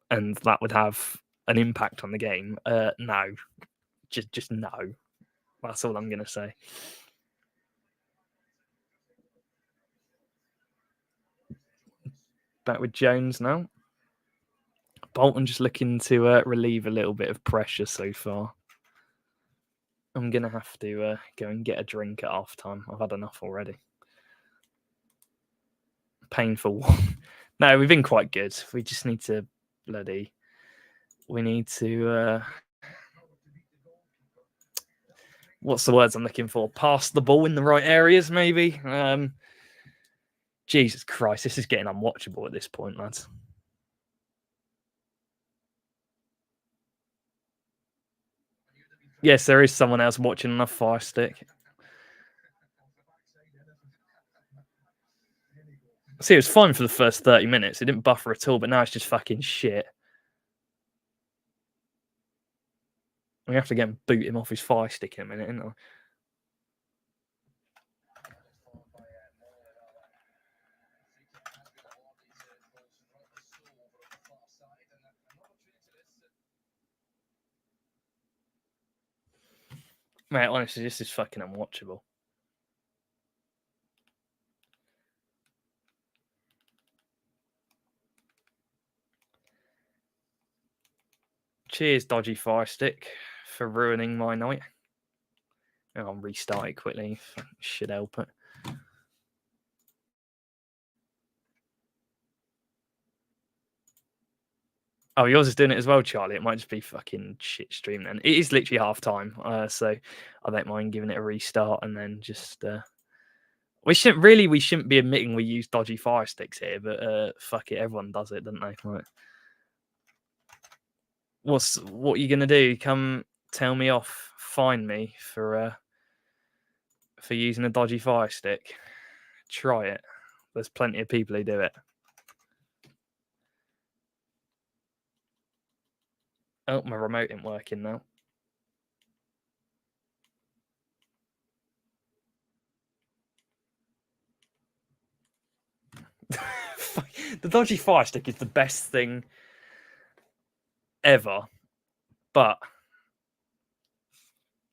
and that would have an impact on the game, no, just no. That's all I'm gonna say. Back with Jones now. Bolton just looking to relieve a little bit of pressure so far. I'm gonna have to go and get a drink at half time. I've had enough already. Painful one. No, we've been quite good. We just need to we need to what's the words I'm looking for? Pass the ball in the right areas, maybe. Jesus Christ, this is getting unwatchable at this point, lads. Yes, there is someone else watching on a Fire Stick. See, it was fine for the first 30 minutes. It didn't buffer at all, but now it's just fucking shit. We have to get him, boot him off his Fire Stick in a minute, isn't I? Mate, honestly, this is fucking unwatchable. Cheers, dodgy Fire Stick, for ruining my night. I'll restart it quickly. Should help it. Oh, yours is doing it as well, Charlie. It might just be fucking shit stream then. It is literally half time, so I don't mind giving it a restart and then just. We shouldn't be admitting we use dodgy Fire Sticks here, but fuck it, everyone does it, don't they? Like, what are you gonna do? Come tell me off, fine me for using a dodgy Fire Stick? Try it. There's plenty of people who do it. Oh, my remote ain't working now. The dodgy Fire Stick is the best thing ever, but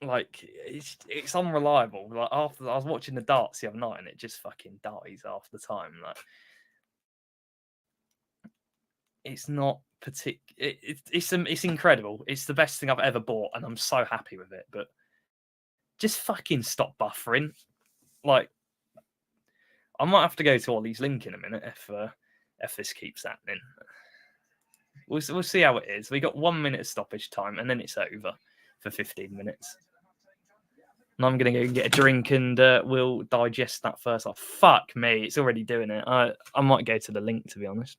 like it's unreliable. Like after I was watching the darts the other night, and it just fucking dies half the time. Like it's not it's incredible. It's the best thing I've ever bought, and I'm so happy with it. But just fucking stop buffering. Like I might have to go to Ollie's link in a minute if this keeps happening. We'll see how it is. We got 1 minute of stoppage time, and then it's over for 15 minutes. And I'm going to go get a drink, and we'll digest that first. Oh, fuck me. It's already doing it. I might go to the link, to be honest.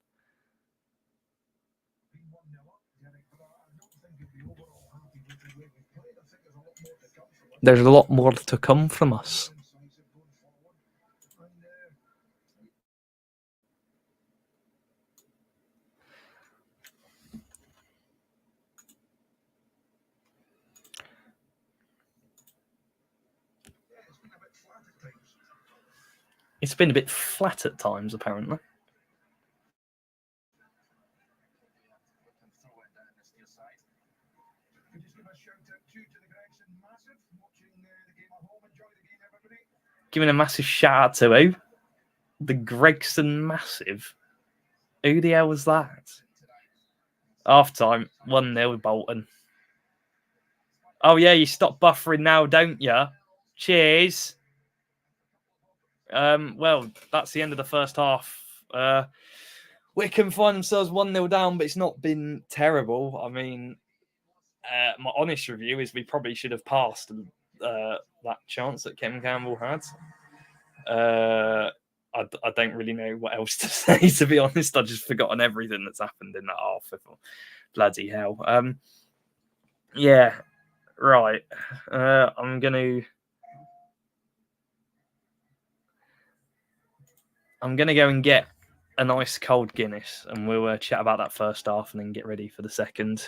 There's a lot more to come from us. It's been a bit flat at times, apparently. Giving a massive shout out to who? The Gregson Massive. Who the hell was that? Half time, 1-0 Bolton. Oh, yeah, you stop buffering now, don't you? Cheers. Well, that's the end of the first half. Wycombe find themselves 1-0 down, but it's not been terrible. I mean, my honest review is we probably should have passed that chance that Ken Campbell had. I don't really know what else to say, to be honest. I've just forgotten everything that's happened in that half. Bloody hell. Yeah, right. I'm gonna go and get a nice cold Guinness, and we'll chat about that first half and then get ready for the second.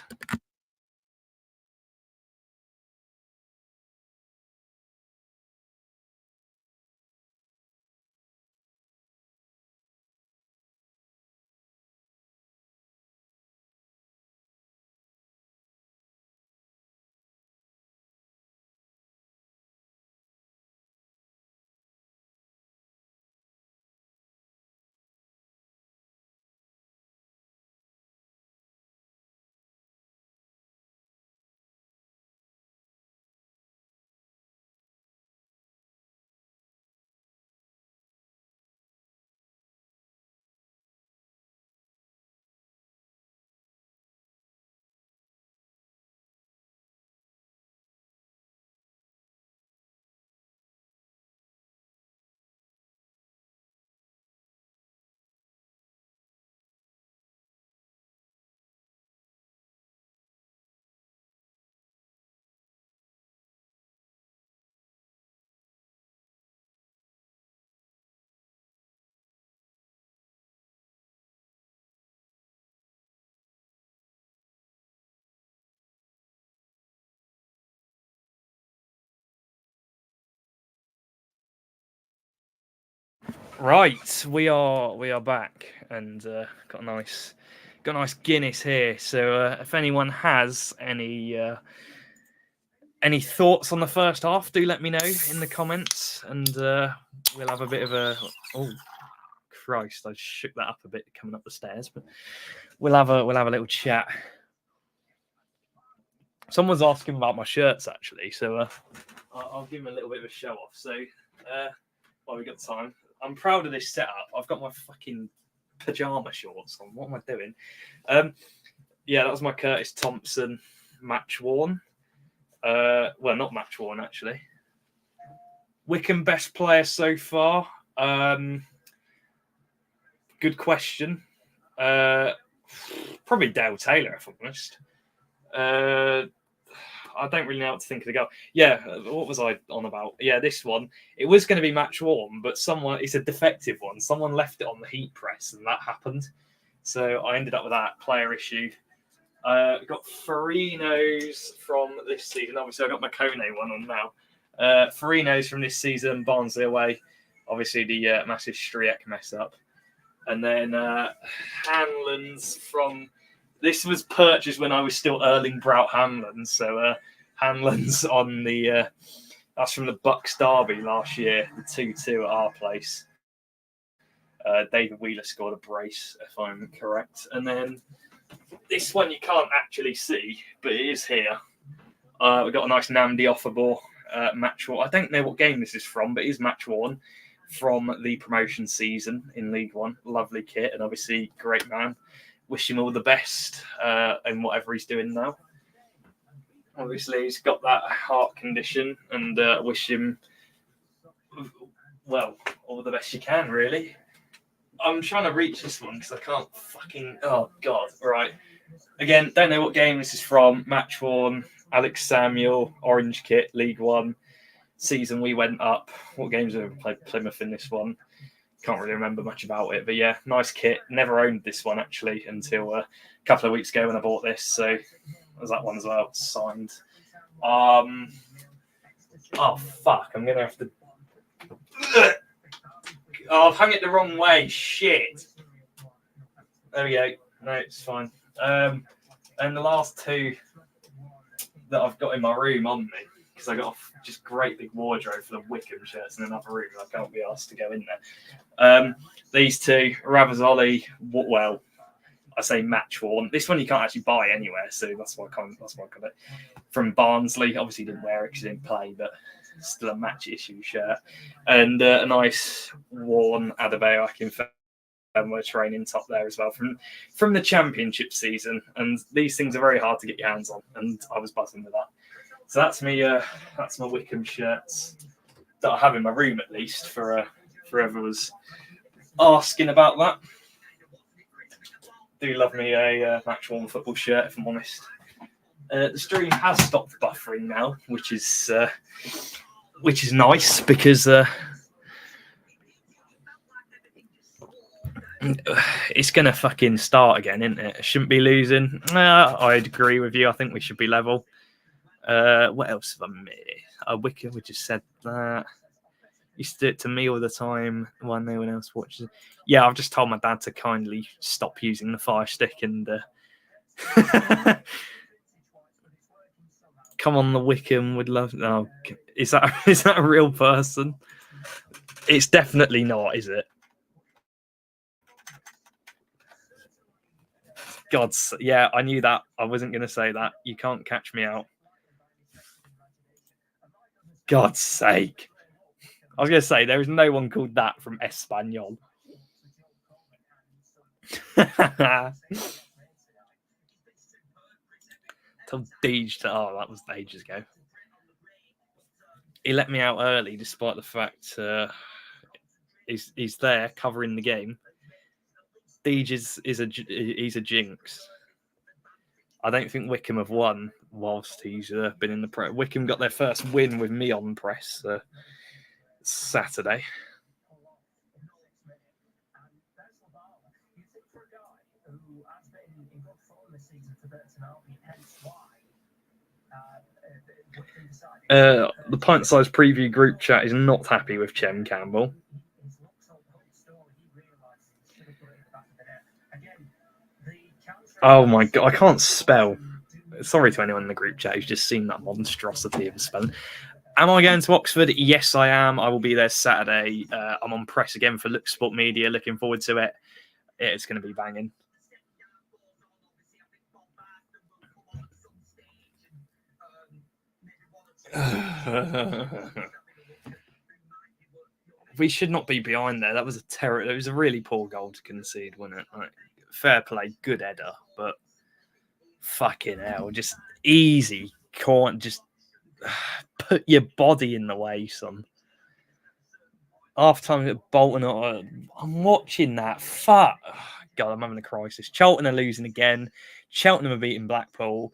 Right, we are back, and got a nice Guinness here. So if anyone has any thoughts on the first half, do let me know in the comments, and we'll have a bit of a. Oh, Christ! I shook that up a bit coming up the stairs, but we'll have a little chat. Someone's asking about my shirts actually, so I'll give them a little bit of a show off. So while we got time, I'm proud of this setup. I've got my fucking pajama shorts on. What am I doing? Yeah, that was my Curtis Thompson match worn. Well, not match worn actually. Wycombe best player so far. Good question. Probably Dale Taylor, if I'm honest. I don't really know what to think of the goal. Yeah, what was I on about? Yeah, this one. It was going to be match warm, but it's a defective one. Someone left it on the heat press, and that happened. So I ended up with that player issue. Got Farino's from this season. Obviously, I got my Kone one on now. Farino's from this season, Barnsley away. Obviously, the massive Striek mess up. And then Hanlon's from... This was purchased when I was still Erling Braut Hanlon. So Hanlon's on the... that's from the Bucks derby last year, the 2-2 at our place. David Wheeler scored a brace, if I'm correct. And then this one you can't actually see, but it is here. We've got a nice Namdi Offerball match worn. I don't know what game this is from, but it is match worn from the promotion season in League One. Lovely kit, and obviously great man. Wish him all the best in whatever he's doing now. Obviously, he's got that heart condition, and wish him, well, all the best you can, really. I'm trying to reach this one because I can't fucking... Oh, God. Right. Again, don't know what game this is from. Match worn, Alex Samuel, orange kit, League One. Season we went up. What games have we played Plymouth in this one? Can't really remember much about it. But yeah, nice kit. Never owned this one, actually, until a couple of weeks ago when I bought this. So there's that one as well. Signed. Oh, fuck. I'm going to have to... Oh, I've hung it the wrong way. Shit. There we go. No, it's fine. And the last two that I've got in my room on me, because I got a just great big wardrobe full of Wycombe shirts in another room. I can't be asked to go in there. These two, Ravazoli, well, I say match worn. This one you can't actually buy anywhere, so that's why I got it. From Barnsley, obviously didn't wear it because he didn't play, but still a match issue shirt. And a nice worn Adebayo Akinfenwa training top there as well from the championship season. And these things are very hard to get your hands on, and I was buzzing with that. So that's me. That's my Wycombe shirts that I have in my room, at least, for whoever was asking about that. Do love me a match worn football shirt, if I'm honest. The stream has stopped buffering now, which is nice because it's gonna fucking start again, isn't it? Shouldn't be losing. I'd agree with you. I think we should be level. What else have I made? Wycombe, we just said that. Used to do it to me all the time when no one else watches it. Yeah, I've just told my dad to kindly stop using the Fire Stick and come on, the Wycombe would love. Oh, is that a real person? It's definitely not, is it? God's, yeah, I knew that. I wasn't going to say that. You can't catch me out. God's sake. I was going to say, there is no one called that from Espanyol. Told Deej to... Oh, that was ages ago. He let me out early, despite the fact he's there covering the game. Deej he's a jinx. I don't think Wycombe have won whilst he's been in the press. Wycombe got their first win with me on press Saturday. The pint-sized preview group chat is not happy with Chem Campbell. Oh my god, I can't spell. Sorry to anyone in the group chat who's just seen that monstrosity of a spelling. Am I going to Oxford? Yes, I am. I will be there Saturday. I'm on press again for Look Sport Media. Looking forward to it. It's going to be banging. We should not be behind there. That was a terror. It was a really poor goal to concede, wasn't it? Like, fair play, good header, but fucking hell, just easy. Can't just put your body in the way, son. Half time at Bolton, I'm watching that. Fuck. God, I'm having a crisis. Charlton are losing again. Cheltenham are beating Blackpool.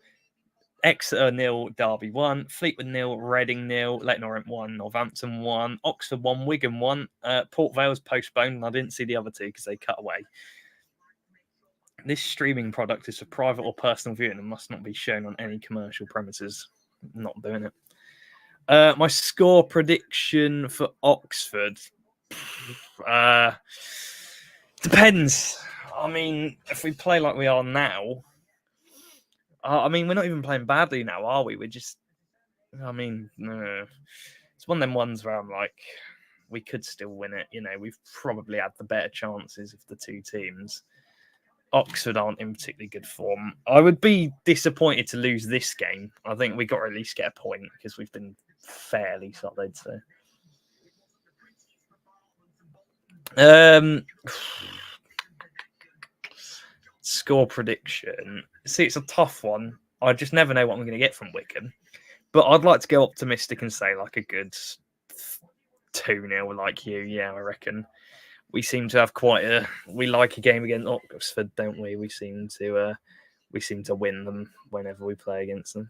Exeter 0, Derby 1, Fleetwood 0, Reading 0, Leyton Orient 1, Northampton 1, Oxford 1, Wigan 1, Port Vale's postponed. I didn't see the other two because they cut away. This streaming product is for private or personal viewing and must not be shown on any commercial premises. I'm not doing it. My score prediction for Oxford depends. I mean, if we play like we are now, I mean, we're not even playing badly now, are we? We're just, I mean, no. It's one of them ones where I'm like, we could still win it. You know, we've probably had the better chances of the two teams. Oxford aren't in particularly good form. I would be disappointed to lose this game. I think we got to at least get a point because we've been fairly solid. So, score prediction. See, it's a tough one. I just never know what I'm going to get from Wycombe. But I'd like to go optimistic and say like a good 2-0 like you. Yeah, I reckon. We seem to have we like a game against Oxford, don't we? We seem to win them whenever we play against them.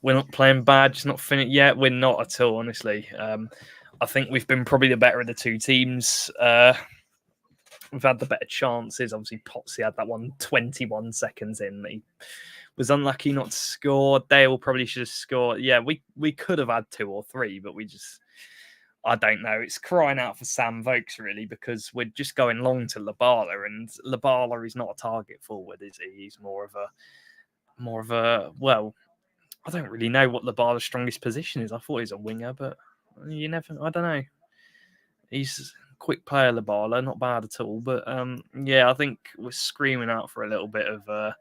We're not playing bad, just not finished yet. We're not at all, honestly. I think we've been probably the better of the two teams. We've had the better chances. Obviously, Potsy had that one 21 seconds in. He was unlucky not to score. Dale probably should have scored. Yeah, we could have had 2 or 3, but we just, I don't know. It's crying out for Sam Vokes, really, because we're just going long to Labala, and Labala is not a target forward, is he? He's more of a, well, I don't really know what Labala's strongest position is. I thought he's a winger, but you never, I don't know. He's a quick player, Labala, not bad at all. But yeah, I think we're screaming out for a little bit of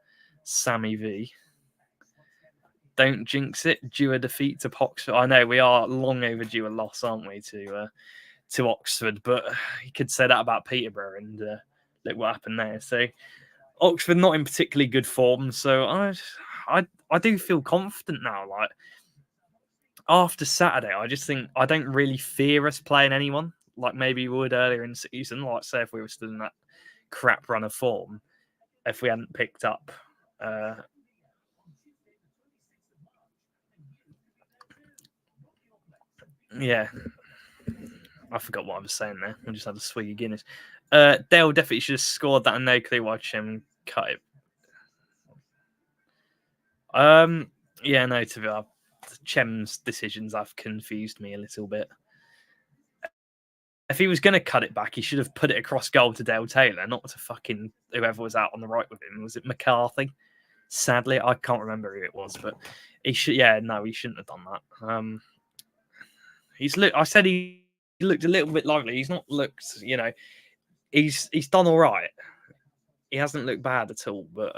Sammy V. Don't jinx it. Due a defeat to Oxford. I know we are long overdue a loss, aren't we, to Oxford? But you could say that about Peterborough, and look what happened there. So Oxford not in particularly good form. So I do feel confident now. Like after Saturday, I just think I don't really fear us playing anyone like maybe we would earlier in the season. Like say if we were still in that crap run of form, if we hadn't picked up. Yeah, I forgot what I was saying there. I just had a swig of Guinness. Dale definitely should have scored that, and no clue why Chem cut it. Yeah, no, to be honest, Chem's decisions have confused me a little bit. If he was going to cut it back, he should have put it across goal to Dale Taylor, not to fucking whoever was out on the right with him. Was it McCarthy? Sadly, I can't remember who it was, but he should. Yeah, no, he shouldn't have done that. I said he looked a little bit lively. He's not looked, he's done all right. He hasn't looked bad at all, but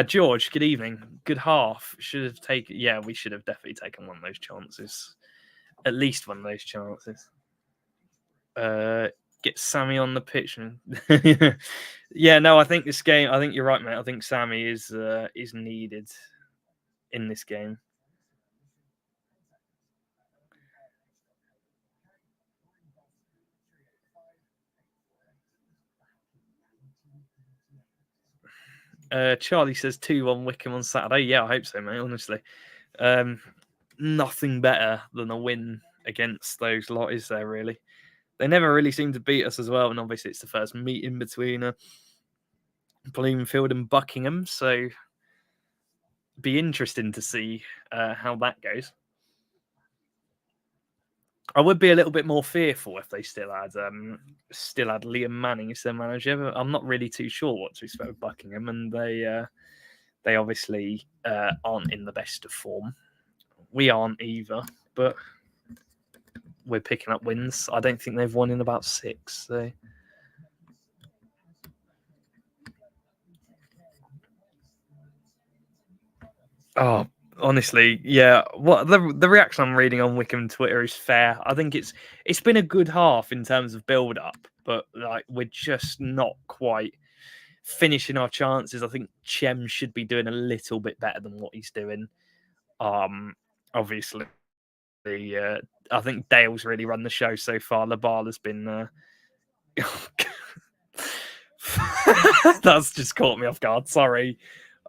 George, good evening. Good half. Should have taken. Yeah, we should have definitely taken one of those chances. At least one of those chances. Get Sammy on the pitch. Yeah, no, I think this game. I think you're right, mate. I think Sammy is needed in this game. Charlie says 2-1 Wycombe on Saturday. Yeah, I hope so, mate. Honestly, nothing better than a win against those lot, is there? Really, they never really seem to beat us as well. And obviously, it's the first meeting between Bloomfield and Buckingham, so be interesting to see how that goes. I would be a little bit more fearful if they still had Liam Manning as their manager. But I'm not really too sure what to expect with Buckingham, and they obviously aren't in the best of form. We aren't either, but we're picking up wins. I don't think they've won in about 6. So. Oh, honestly, yeah. What the reaction I'm reading on Wycombe Twitter is fair. I think it's been a good half in terms of build up, but like we're just not quite finishing our chances. I think Chem should be doing a little bit better than what he's doing. Obviously, I think Dale's really run the show so far. Labala's been. That's just caught me off guard. Sorry,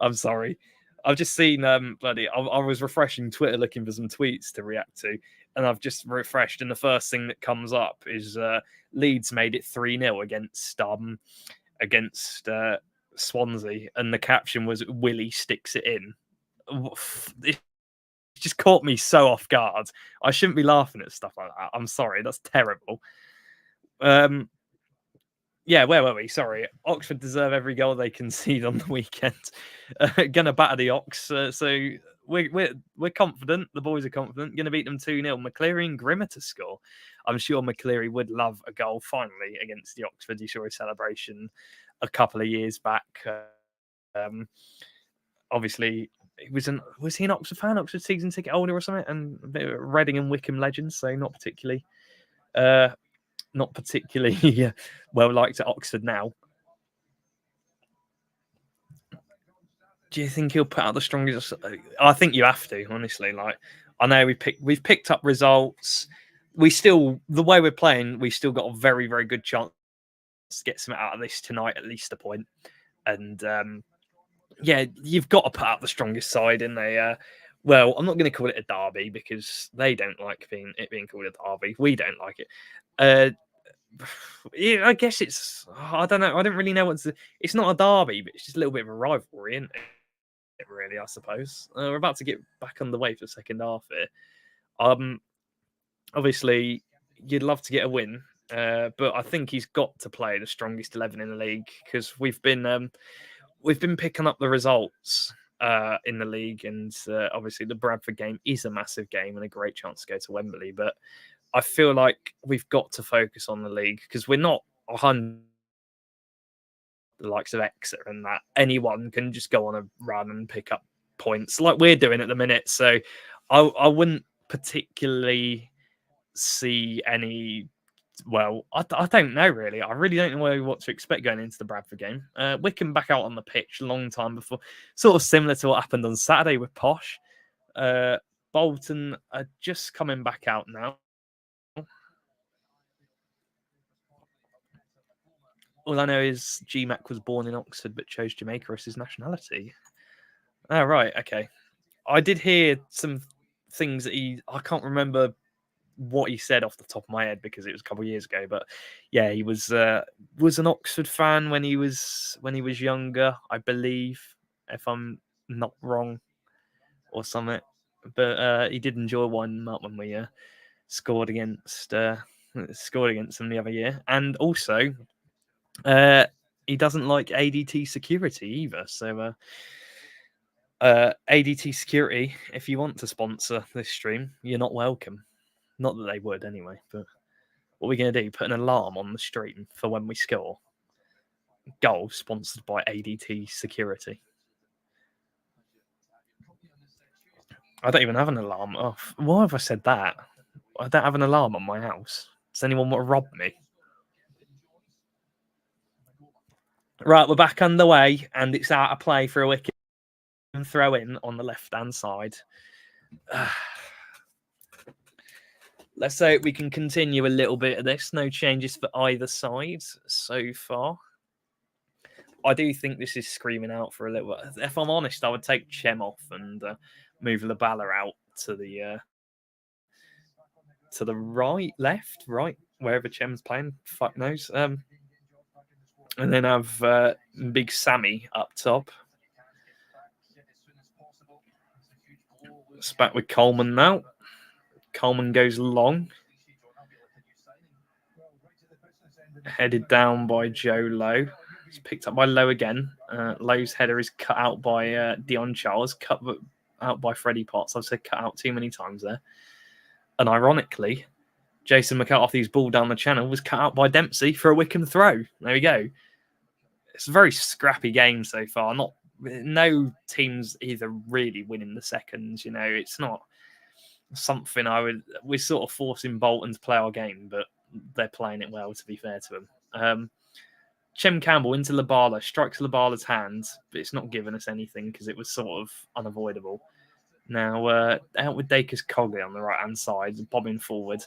I'm sorry. I've just seen bloody. I was refreshing Twitter looking for some tweets to react to, and I've just refreshed, and the first thing that comes up is Leeds made it 3-0 against Swansea, and the caption was "Willie sticks it in." It just caught me so off guard. I shouldn't be laughing at stuff like that. I'm sorry, that's terrible. Yeah, where were we? Sorry. Oxford deserve every goal they concede on the weekend. Gonna batter the Ox. So we're confident. The boys are confident. Gonna beat them 2-0. McCleary and Grimmer to score. I'm sure McCleary would love a goal finally against the Oxford. You saw his celebration a couple of years back. Obviously, was he an Oxford fan? Oxford season ticket holder or something? And a bit of Reading and Wycombe legends, so not particularly well liked at Oxford now. Do you think he'll put out the strongest? I think you have to, honestly. Like, I know we've picked up results. The way we're playing, we still got a very, very good chance to get something out of this tonight, at least a point. And yeah, you've got to put out the strongest side in there. Well, I'm not going to call it a derby because they don't like it being called a derby. We don't like it. Yeah, I guess I don't know. I don't really know it's not a derby, but it's just a little bit of a rivalry, isn't it? Really, I suppose. We're about to get back on the way for the second half here. Obviously, you'd love to get a win, but I think he's got to play the strongest 11 in the league because we've been picking up the results in the league, and obviously the Bradford game is a massive game and a great chance to go to Wembley, but I feel like we've got to focus on the league because we're not 100 the likes of Exeter and that anyone can just go on a run and pick up points like we're doing at the minute. So I wouldn't particularly see any. Well, I don't know really. I really don't know what to expect going into the Bradford game. Wycombe back out on the pitch a long time before, sort of similar to what happened on Saturday with Posh. Bolton are just coming back out now. All I know is GMAC was born in Oxford but chose Jamaica as his nationality. Oh, right. Okay. I did hear some things that I can't remember what he said off the top of my head because it was a couple of years ago. But yeah, he was an Oxford fan when he was younger, I believe, if I'm not wrong, or something. But he did enjoy winding them up when we scored against them the other year, and also he doesn't like ADT security either. So ADT security, if you want to sponsor this stream, you're not welcome. Not that they would anyway, but what are we going to do? Put an alarm on the stream for when we score? Goal sponsored by ADT security. I don't even have an alarm. Oh, why have I said that? I don't have an alarm on my house. Does anyone want to rob me? Right, we're back underway, and it's out of play for a wicket and throw in on the left-hand side. Let's hope we can continue a little bit of this. No changes for either side so far. I do think this is screaming out for a little bit. If I'm honest, I would take Chem off and move Labala out to the left, wherever Chem's playing. Fuck knows. And then have Big Sammy up top. It's back with Coleman now. Coleman goes long. Headed down by Joe Lowe. It's picked up by Lowe again. Lowe's header is cut out by Dion Charles, cut out by Freddie Potts. I've said cut out too many times there. And ironically, Jason McCarthy's ball down the channel was cut out by Dempsey for a Wycombe throw. There we go. It's a very scrappy game so far. No teams either really winning the seconds. It's not something we're sort of forcing Bolton to play our game, but they're playing it well, to be fair to them. Chem Campbell into Labala, strikes Labala's hands, but it's not giving us anything because it was sort of unavoidable. Now, out with Dacus Cogley on the right-hand side, bobbing forward.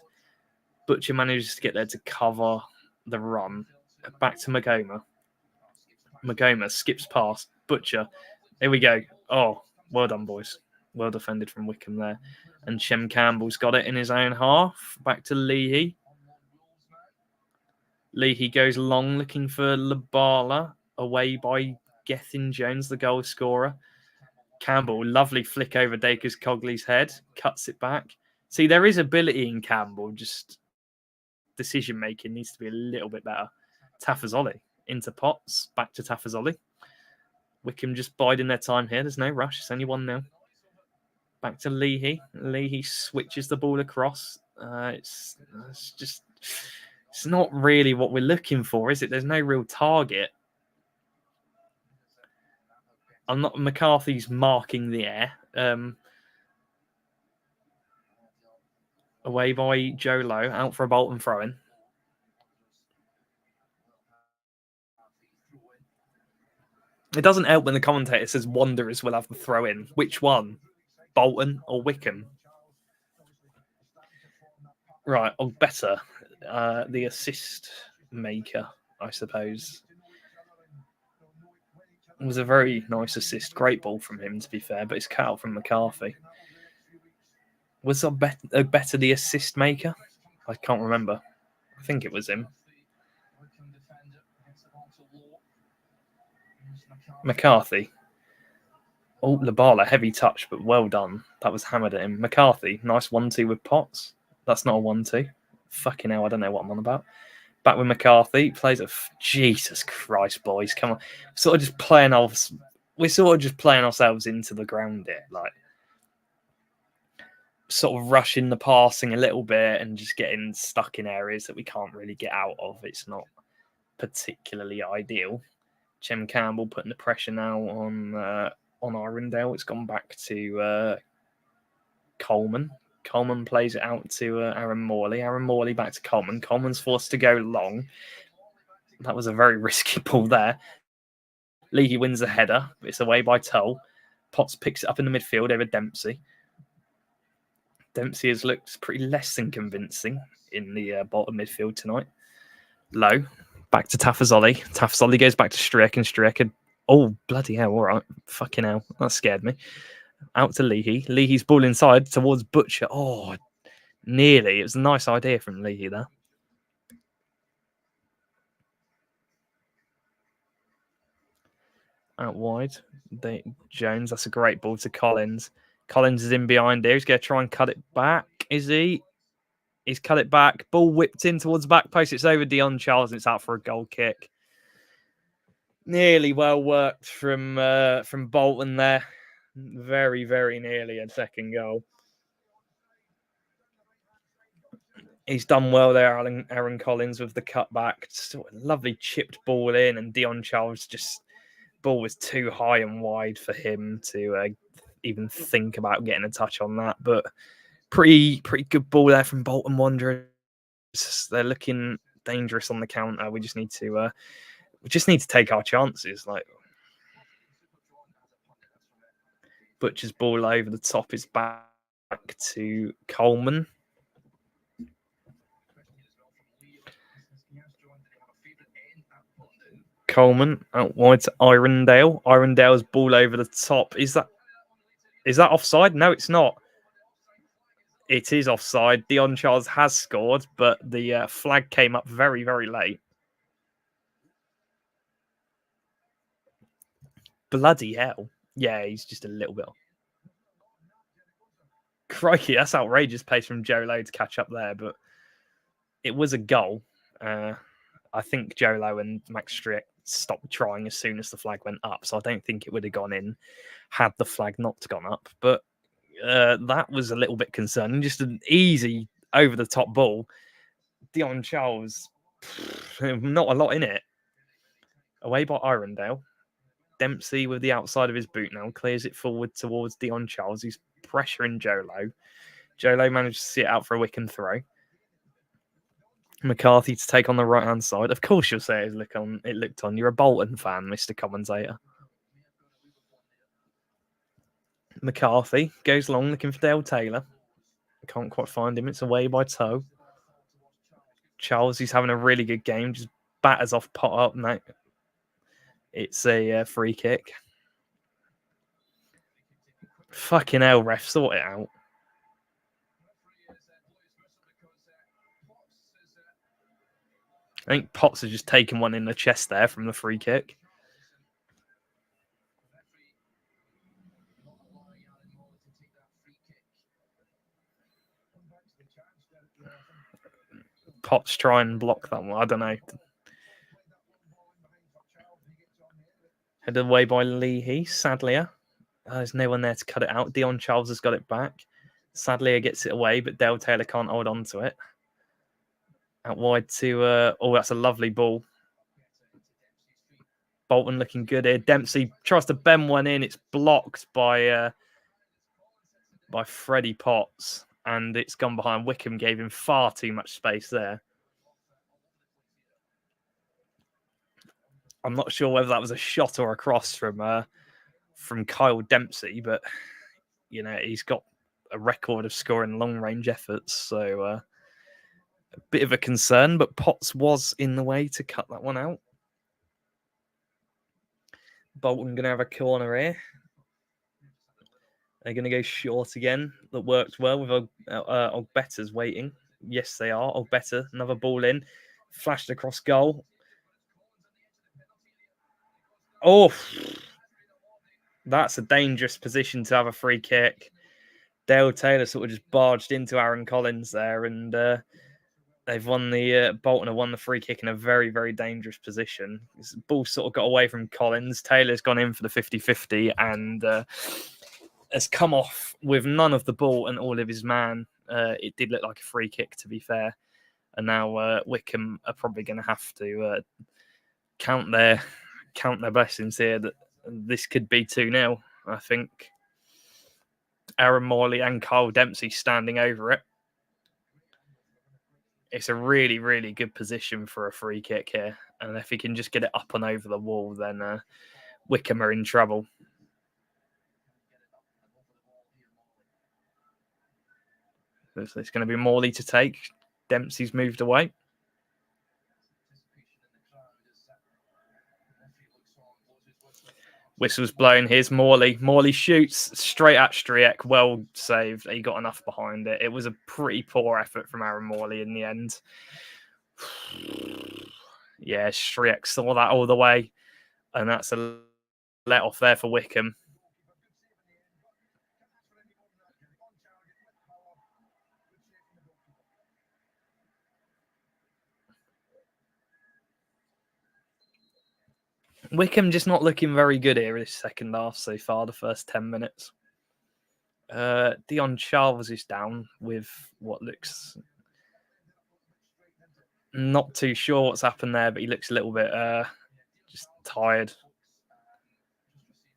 Butcher manages to get there to cover the run. Back to Magoma. Magoma skips past Butcher. Here we go. Oh, well done, boys. Well defended from Wycombe there. And Chem Campbell's got it in his own half. Back to Leahy. Leahy goes long, looking for Labala. Away by Gethin Jones, the goal scorer. Campbell, lovely flick over Dacus Cogley's head. Cuts it back. See, there is ability in Campbell. Just decision-making needs to be a little bit better. Tafazoli into Potts. Back to Tafazoli. Wycombe just biding their time here. There's no rush. It's only 1-0. Back to Leahy. Leahy switches the ball across. It's not really what we're looking for, is it? There's no real target. McCarthy's marking the air. Away by Joe Lowe. Out for a Bolton throw-in. It doesn't help when the commentator says Wanderers will have the throw-in. Which one? Bolton or Wycombe? Right, or better, the assist maker, I suppose. It was a very nice assist. Great ball from him, to be fair, but it's cut out from McCarthy. Was better the assist maker? I can't remember. I think it was him. McCarthy. Oh, Labala, heavy touch, but well done. That was hammered at him. McCarthy, nice 1-2 with Potts. That's not a 1-2. Fucking hell, I don't know what I'm on about. Back with McCarthy. Plays Jesus Christ, boys. Come on. We're sort of just playing ourselves into the ground here. Like, sort of rushing the passing a little bit and just getting stuck in areas that we can't really get out of. It's not particularly ideal. Chem Campbell putting the pressure now on Irondale. It's gone back to Coleman. Coleman plays it out to Aaron Morley. Aaron Morley back to Coleman. Coleman's forced to go long. That was a very risky ball there. Leahy wins the header. It's away by Tull. Potts picks it up in the midfield over Dempsey. Dempsey has looked pretty less than convincing in the bottom midfield tonight. Low. Back to Tafazoli. Tafazoli goes back to Strick, and Strick. Oh, bloody hell. All right. Fucking hell. That scared me. Out to Leahy. Leahy's ball inside towards Butcher. Oh, nearly. It was a nice idea from Leahy there. Out wide. Jones. That's a great ball to Collins. Collins is in behind there. He's going to try and cut it back. Is he? He's cut it back. Ball whipped in towards the back post. It's over Dion Charles and it's out for a goal kick. Nearly well worked from Bolton there. Very, very nearly a second goal. He's done well there, Aaron Collins, with the cutback. Sort of lovely chipped ball in, and Dion Charles ball was too high and wide for him to even think about getting a touch on that. But pretty good ball there from Bolton Wanderers. They're looking dangerous on the counter. We just need to take our chances. Like, Butcher's ball over the top is back to Coleman. Coleman out wide to Irondale. Irondale's ball over the top. Is that offside? No, it's not. It is offside. Dion Charles has scored, but the flag came up very, very late. Bloody hell. Yeah, he's just a little bit off. Crikey, that's outrageous pace from Joe Lowe to catch up there, but it was a goal. I think Jolo and Max Strick stopped trying as soon as the flag went up, so I don't think it would have gone in had the flag not gone up. But that was a little bit concerning. Just an easy over the top ball. Dion Charles, not a lot in it. Away by Irondale. Dempsey with the outside of his boot now clears it forward towards Dion Charles, who's pressuring Jolo. Jolo managed to see it out for a Wycombe throw. McCarthy to take on the right hand side. Of course, you'll say it looked on. You're a Bolton fan, Mr. Commentator. McCarthy goes long looking for Dale Taylor. Can't quite find him. It's away by Toe. Charles, he's having a really good game. Just batters off pot up. No, it's a free kick. Fucking hell, ref, sort it out. I think Potts has just taken one in the chest there from the free kick. Potts try and block that one. I don't know. Headed away by Leahy. Sadlier. There's no one there to cut it out. Dion Charles has got it back. Sadlier gets it away, but Dale Taylor can't hold on to it. Out wide to... that's a lovely ball. Bolton looking good here. Dempsey tries to bend one in. It's blocked by Freddie Potts. And it's gone behind. Wycombe gave him far too much space there. I'm not sure whether that was a shot or a cross from Kyle Dempsey, but he's got a record of scoring long-range efforts, so a bit of a concern. But Potts was in the way to cut that one out. Bolton going to have a corner here. They're going to go short again. That worked well with Ogbetta's waiting. Yes, they are. Ogbetta, another ball in. Flashed across goal. Oh, that's a dangerous position to have a free kick. Dale Taylor sort of just barged into Aaron Collins there, and they've won the Bolton have won the free kick in a very, very dangerous position. This ball sort of got away from Collins. Taylor's gone in for the 50-50 and has come off with none of the ball and all of his man. It did look like a free kick, to be fair. And now Wycombe are probably going to have to count their blessings here that this could be 2-0, I think. Aaron Morley and Kyle Dempsey standing over it. It's a really, really good position for a free kick here. And if he can just get it up and over the wall, then Wycombe are in trouble. So it's going to be Morley to take. Dempsey's moved away. Whistle's blown. Here's Morley. Morley shoots straight at Striek. Well saved. He got enough behind it. It was a pretty poor effort from Aaron Morley in the end. Yeah, Striek saw that all the way. And that's a let off there for Wycombe. Wycombe just not looking very good here this second half so far, the first 10 minutes. Dion Charles is down with what looks... Not too sure what's happened there, but he looks a little bit just tired.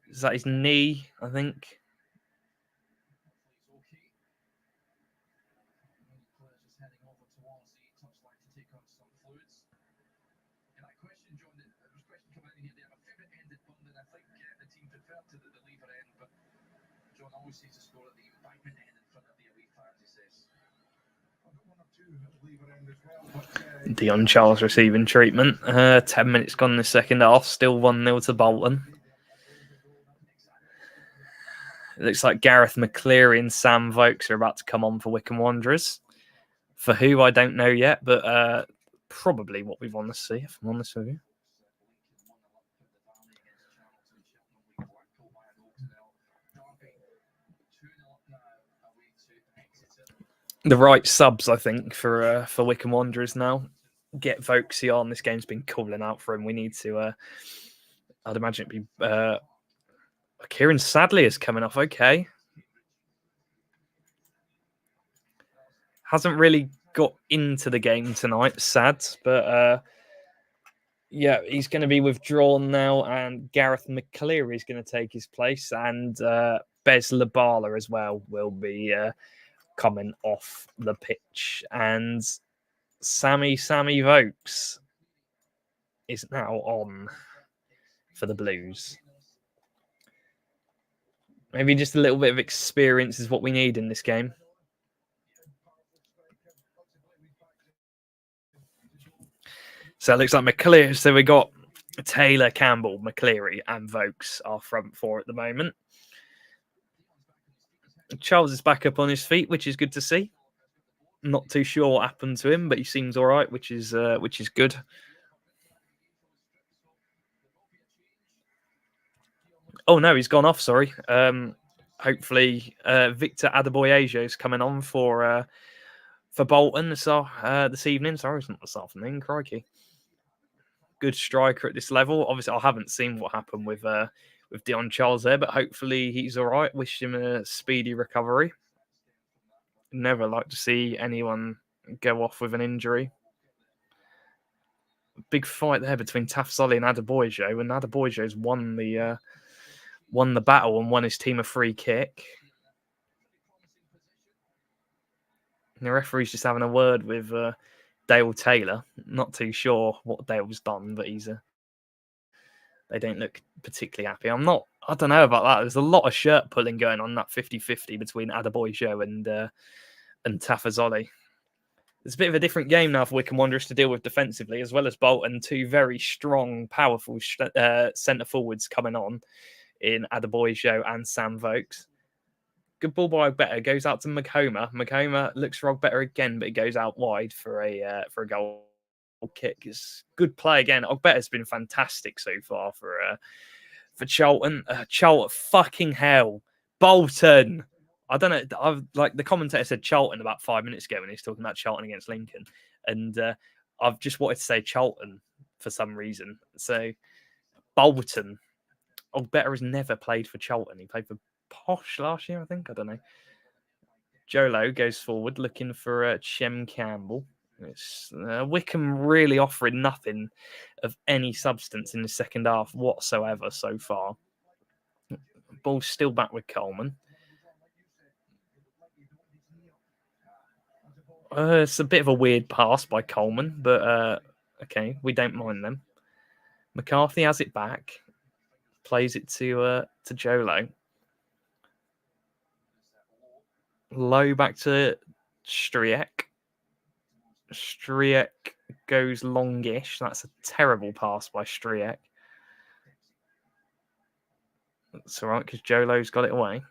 Is that his knee, I think? Dion Charles receiving treatment. 10 minutes gone in the second half. Still 1-0 to Bolton. It looks like Gareth McCleary and Sam Vokes are about to come on for Wycombe Wanderers. For who, I don't know yet, but probably what we want to see, if I'm honest with you. The right subs, I think, for Wycombe Wanderers now. get Vokesy on. This game's been cooling out for him. We need to. I'd imagine it'd be. Kieran Sadley is coming off. Okay. Hasn't really got into the game tonight, sad, but yeah, he's going to be withdrawn now, and Gareth McCleary is going to take his place, and Bez Labala as well will be coming off the pitch, and Sammy Vokes is now on for the Blues. Maybe just a little bit of experience is what we need in this game. So it looks like McCleary. So we got Taylor, Campbell, McCleary, and Vokes are front four at the moment. Charles is back up on his feet, which is good to see. Not too sure what happened to him, but he seems all right, which is good. Oh no, he's gone off. Sorry. Hopefully, Victor Adeboyejo is coming on for Bolton this evening. Sorry, it's not this afternoon. Crikey. Good striker at this level. Obviously, I haven't seen what happened with Dion Charles there, but hopefully he's all right. Wish him a speedy recovery. Never like to see anyone go off with an injury. Big fight there between Tafzoli and Adeboyejo, and Adeboyejo's won the battle and won his team a free kick. And the referee's just having a word with Dale Taylor. Not too sure what Dale's done, but they don't look particularly happy. I don't know about that. There's a lot of shirt pulling going on that 50-50 between Adeboyejo and Tafazoli. It's a bit of a different game now for Wycombe Wanderers to deal with defensively, as well as Bolton. Two very strong, powerful centre forwards coming on in Adeboyejo and Sam Vokes. Good ball by Ogbetter, goes out to Macoma. Macoma looks for Ogbetter again, but it goes out wide for a goal kick. It's good play again. Ogbetter's been fantastic so far for Charlton. Charlton, fucking hell, Bolton. I don't know. Like the commentator said Charlton about 5 minutes ago when he was talking about Charlton against Lincoln, and I've just wanted to say Charlton for some reason. So Bolton. Ogbetter has never played for Charlton. He played for Posh last year, I think. I don't know. Jolo goes forward looking for Chem Campbell. It's Wycombe really offering nothing of any substance in the second half whatsoever so far. Ball's still back with Coleman. It's a bit of a weird pass by Coleman, but okay, we don't mind them. McCarthy has it back. Plays it to Jolo. Low back to Striek. Striek goes longish. That's a terrible pass by Striek. That's all right because Jolo's got it away.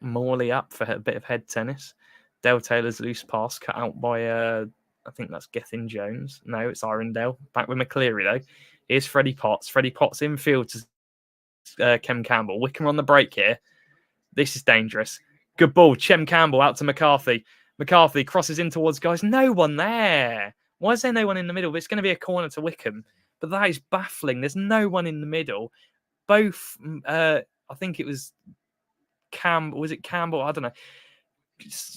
Morley up for a bit of head tennis. Dale Taylor's loose pass cut out by I think that's Gethin Jones. No, it's Irondale. Back with McCleary though. Here's Freddie Potts. Freddie Potts infield to Chem Campbell. Wycombe on the break here. This is dangerous. Good ball. Chem Campbell out to McCarthy. McCarthy crosses in towards guys. No one there. Why is there no one in the middle? It's going to be a corner to Wycombe. But that is baffling. There's no one in the middle. Both, I think it was Campbell. Was it Campbell? I don't know.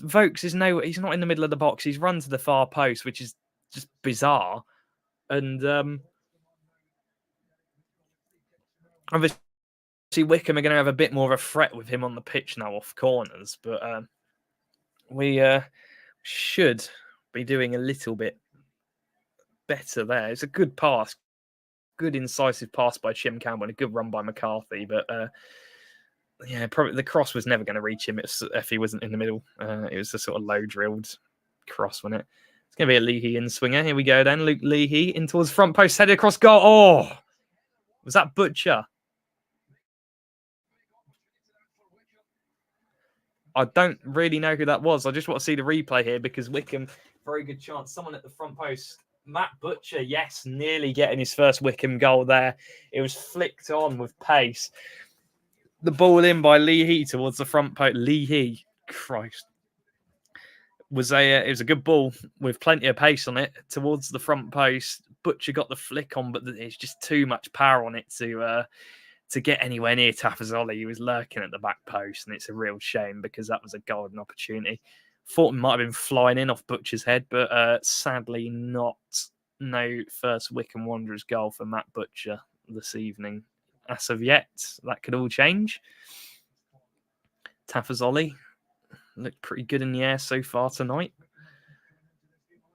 Vokes he's not in the middle of the box. He's run to the far post, which is just bizarre. And obviously Wycombe are going to have a bit more of a threat with him on the pitch now off corners. But we should be doing a little bit better there. It's a good pass. Good incisive pass by Chem Campbell and a good run by McCarthy. But yeah, probably the cross was never going to reach him if he wasn't in the middle. It was a sort of low drilled cross, wasn't it? It's going to be a Leahy in swinger. Here we go then. Luke Leahy in towards front post, headed across goal. Oh, was that Butcher? I don't really know who that was. I just want to see the replay here because Wycombe, very good chance. Someone at the front post. Matt Butcher, yes, nearly getting his first Wycombe goal there. It was flicked on with pace. The ball in by Leahy towards the front post. Leahy, Christ. was it was a good ball with plenty of pace on it towards the front post. Butcher got the flick on, but it's just too much power on it to get anywhere near Tafazoli. He was lurking at the back post, and it's a real shame because that was a golden opportunity. Thought it might have been flying in off Butcher's head, but sadly not. No first Wycombe Wanderers goal for Matt Butcher this evening. As of yet, that could all change. Tafazoli looked pretty good in the air so far tonight.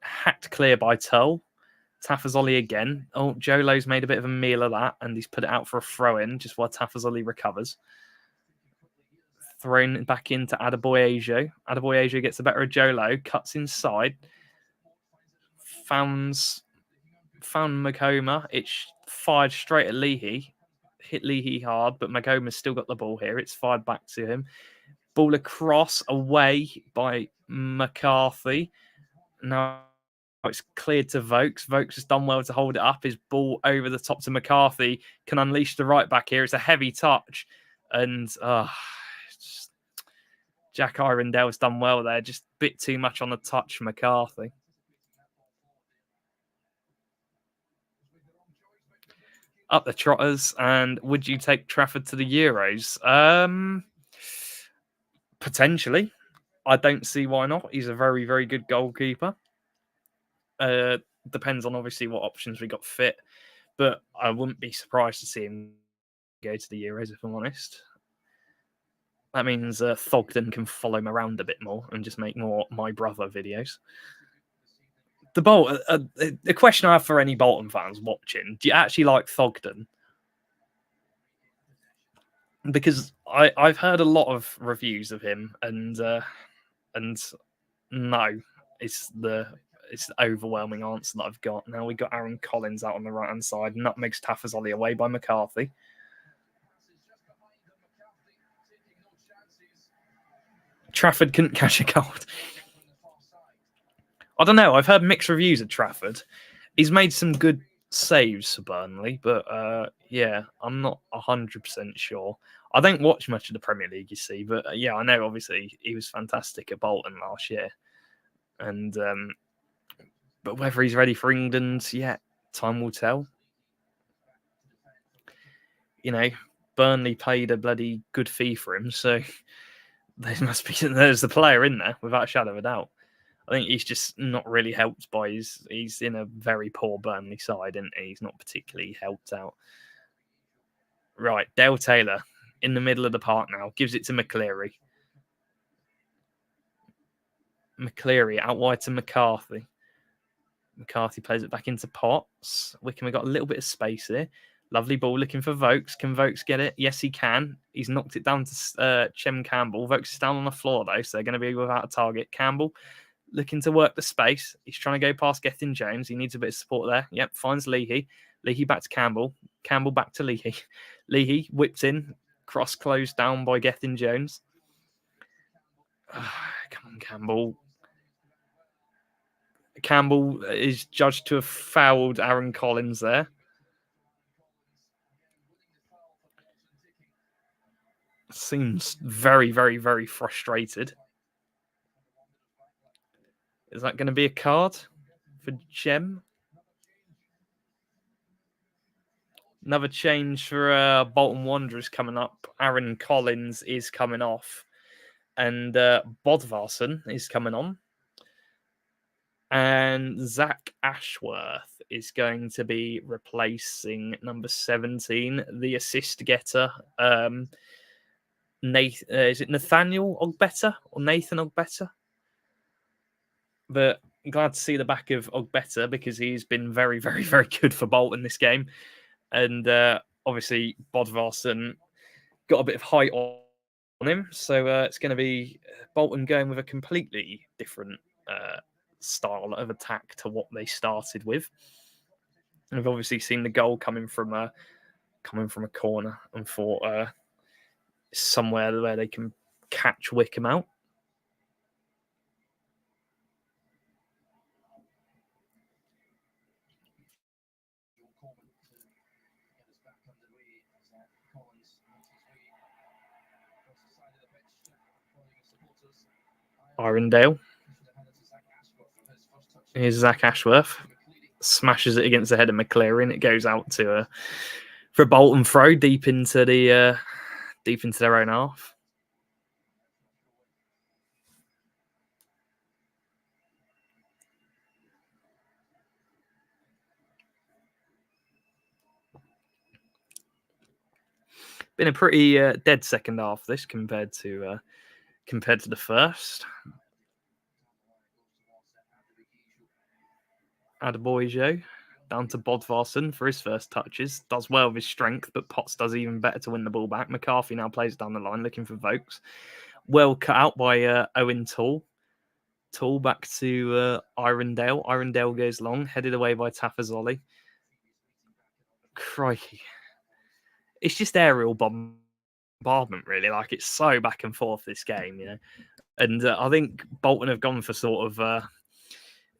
Hacked clear by Tull. Tafazoli again. Oh, Jolo's made a bit of a meal of that, and he's put it out for a throw-in just while Tafazoli recovers. Thrown back into Adebayo. Adebayo gets the better of Jolo, cuts inside. Found Makoma. It's fired straight at Leahy. Hit Leahy hard, but Makoma's still got the ball here. It's fired back to him. Ball across, away by McCarthy. Now it's cleared to Vokes. Vokes has done well to hold it up. His ball over the top to McCarthy. Can unleash the right back here. It's a heavy touch. And Jack Irondale's done well there. Just a bit too much on the touch for McCarthy. Up the Trotters. And would you take Trafford to the Euros? Potentially. I don't see why not. He's a very, very good goalkeeper. Depends on obviously what options we got fit. But I wouldn't be surprised to see him go to the Euros, if I'm honest. That means Thogden can follow him around a bit more and just make more My Brother videos. The question I have for any Bolton fans watching, do you actually like Thogden? Because I've heard a lot of reviews of him, and no, it's the overwhelming answer that I've got. Now we got Aaron Collins out on the right hand side, nutmegs Tafazoli away by McCarthy. Trafford couldn't catch a cold. I don't know. I've heard mixed reviews of Trafford. He's made some good saves for Burnley, but yeah, I'm not 100% sure. I don't watch much of the Premier League, you see, but yeah, I know obviously he was fantastic at Bolton last year, and but whether he's ready for England yet, time will tell. You know, Burnley paid a bloody good fee for him, so there's the player in there without a shadow of a doubt. I think he's just not really helped by he's in a very poor Burnley side, and he's not particularly helped out. Right, Dale Taylor in the middle of the park now, gives it to McCleary. McCleary out wide to McCarthy. McCarthy plays it back into Potts. Wycombe got a little bit of space here. Lovely ball looking for Vokes. Can Vokes get it? Yes, he can. He's knocked it down to Chem Campbell. Vokes is down on the floor, though, so they're going to be without a target. Campbell looking to work the space. He's trying to go past Gethin Jones. He needs a bit of support there. Yep, finds Leahy. Leahy back to Campbell. Campbell back to Leahy. Leahy whipped in. Cross closed down by Gethin Jones. Come on, Campbell. Campbell is judged to have fouled Aaron Collins there. Seems very, very, very frustrated. Is that going to be a card for Jem? Another change for Bolton Wanderers coming up. Aaron Collins is coming off. And Bodvarsson is coming on. And Zach Ashworth is going to be replacing number 17, the assist getter. Is it Nathaniel Ogbeta or Nathan Ogbeta? But I'm glad to see the back of Ogbeta because he's been very, very, very good for Bolton this game. And obviously, Bodvarsson got a bit of height on him. So it's going to be Bolton going with a completely different style of attack to what they started with. And we've obviously seen the goal coming from a corner and thought somewhere where they can catch Wycombe out. Irondale. Here's Zach Ashworth. Smashes it against the head of McCleary, and it goes out to for a Bolton throw deep into their own half. Been a pretty dead second half this compared to the first. Adeboyo down to Bodvarsson for his first touches. Does well with his strength, but Potts does even better to win the ball back. McCarthy now plays down the line looking for Vokes. Well cut out by Owen Tall. Tall back to Irondale. Irondale goes long, headed away by Tafazoli. Crikey. It's just aerial bombardment, really. Like, it's so back and forth, this game, you know. And I think Bolton have gone for sort of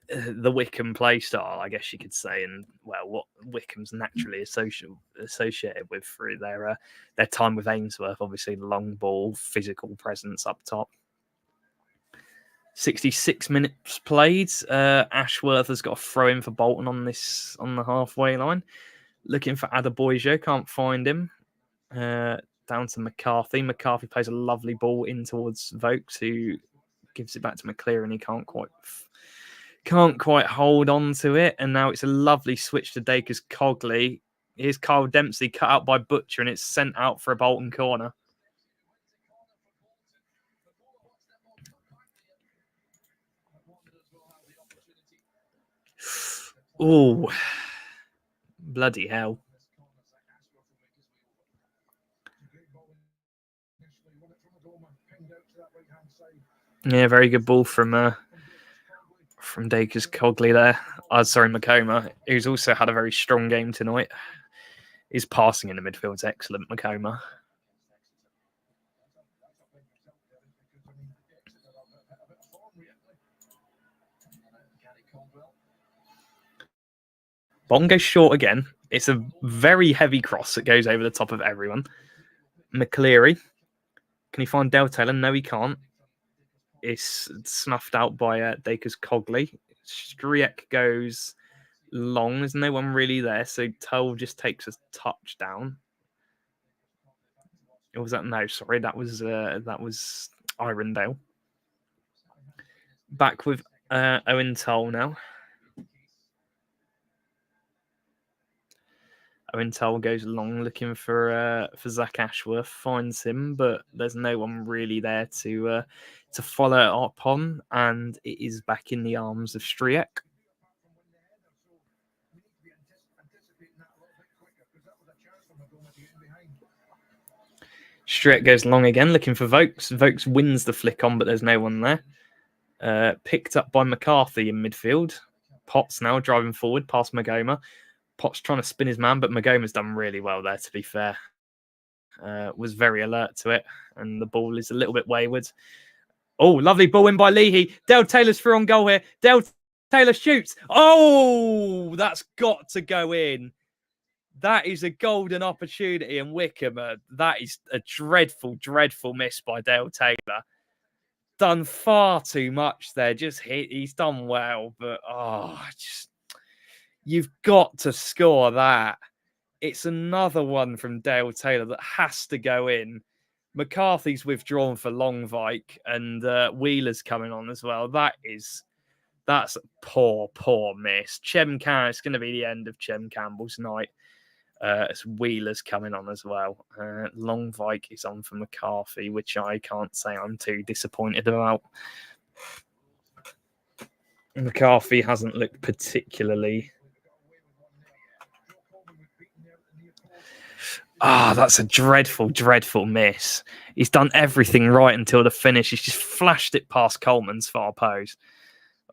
the Wycombe play style, I guess you could say, and well, what Wycombe's naturally associated with through their time with Ainsworth, obviously the long ball, physical presence up top. 66 minutes played. Ashworth has got a throw in for Bolton on the halfway line. Looking for Adeboyo, can't find him. Down to McCarthy. McCarthy plays a lovely ball in towards Vokes, who gives it back to McCleary, and he can't quite hold on to it. And now it's a lovely switch to Dacres Cogley. Here's Kyle Dempsey cut out by Butcher, and it's sent out for a Bolton corner. Oh, bloody hell. Yeah, very good ball from Dacres Cogley there. Makoma, who's also had a very strong game tonight. His passing in the midfield is excellent, Makoma. Bolton goes short again. It's a very heavy cross that goes over the top of everyone. McCleary. Can he find Dale Taylor? No, he can't. It's snuffed out by Dacres Cogley. Striek goes long. There's no one really there, so Tull just takes a touchdown. Or was that? No, sorry, that was Irondale. Back with Owen Tull now. Owen Tull goes long looking for Zach Ashworth, finds him, but there's no one really there to follow it up on, and it is back in the arms of Striek. Striek goes long again, looking for Vokes. Vokes wins the flick on, but there's no one there. Picked up by McCarthy in midfield. Potts now driving forward past Magoma. Potts trying to spin his man, but Magoma's done really well there, to be fair. Was very alert to it, and the ball is a little bit wayward. Oh, lovely ball in by Leahy. Dale Taylor's through on goal here. Dale Taylor shoots. Oh, that's got to go in. That is a golden opportunity in Wycombe. That is a dreadful, dreadful miss by Dale Taylor. Done far too much there. Just hit. He's done well, but you've got to score that. It's another one from Dale Taylor that has to go in. McCarthy's withdrawn for Longvike, and Wheeler's coming on as well. That's a poor, poor miss. It's going to be the end of Chem Campbell's night. As Wheeler's coming on as well. Longvike is on for McCarthy, which I can't say I'm too disappointed about. McCarthy hasn't looked particularly... that's a dreadful, dreadful miss. He's done everything right until the finish. He's just flashed it past Coleman's far post.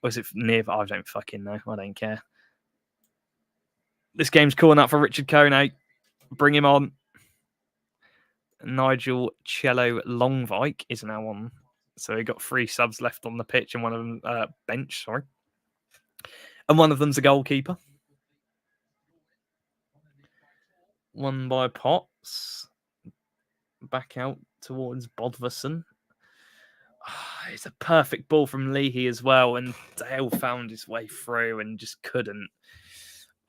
Or is it near? I don't fucking know. I don't care. This game's calling out for Richard Kone. Bring him on. Nigel Cello Longvike is now on. So he got 3 subs left on the pitch and one of them bench, sorry. And one of them's a goalkeeper. One by Potts. Back out towards Bodvarsson. it's a perfect ball from Leahy as well, and Dale found his way through and just couldn't.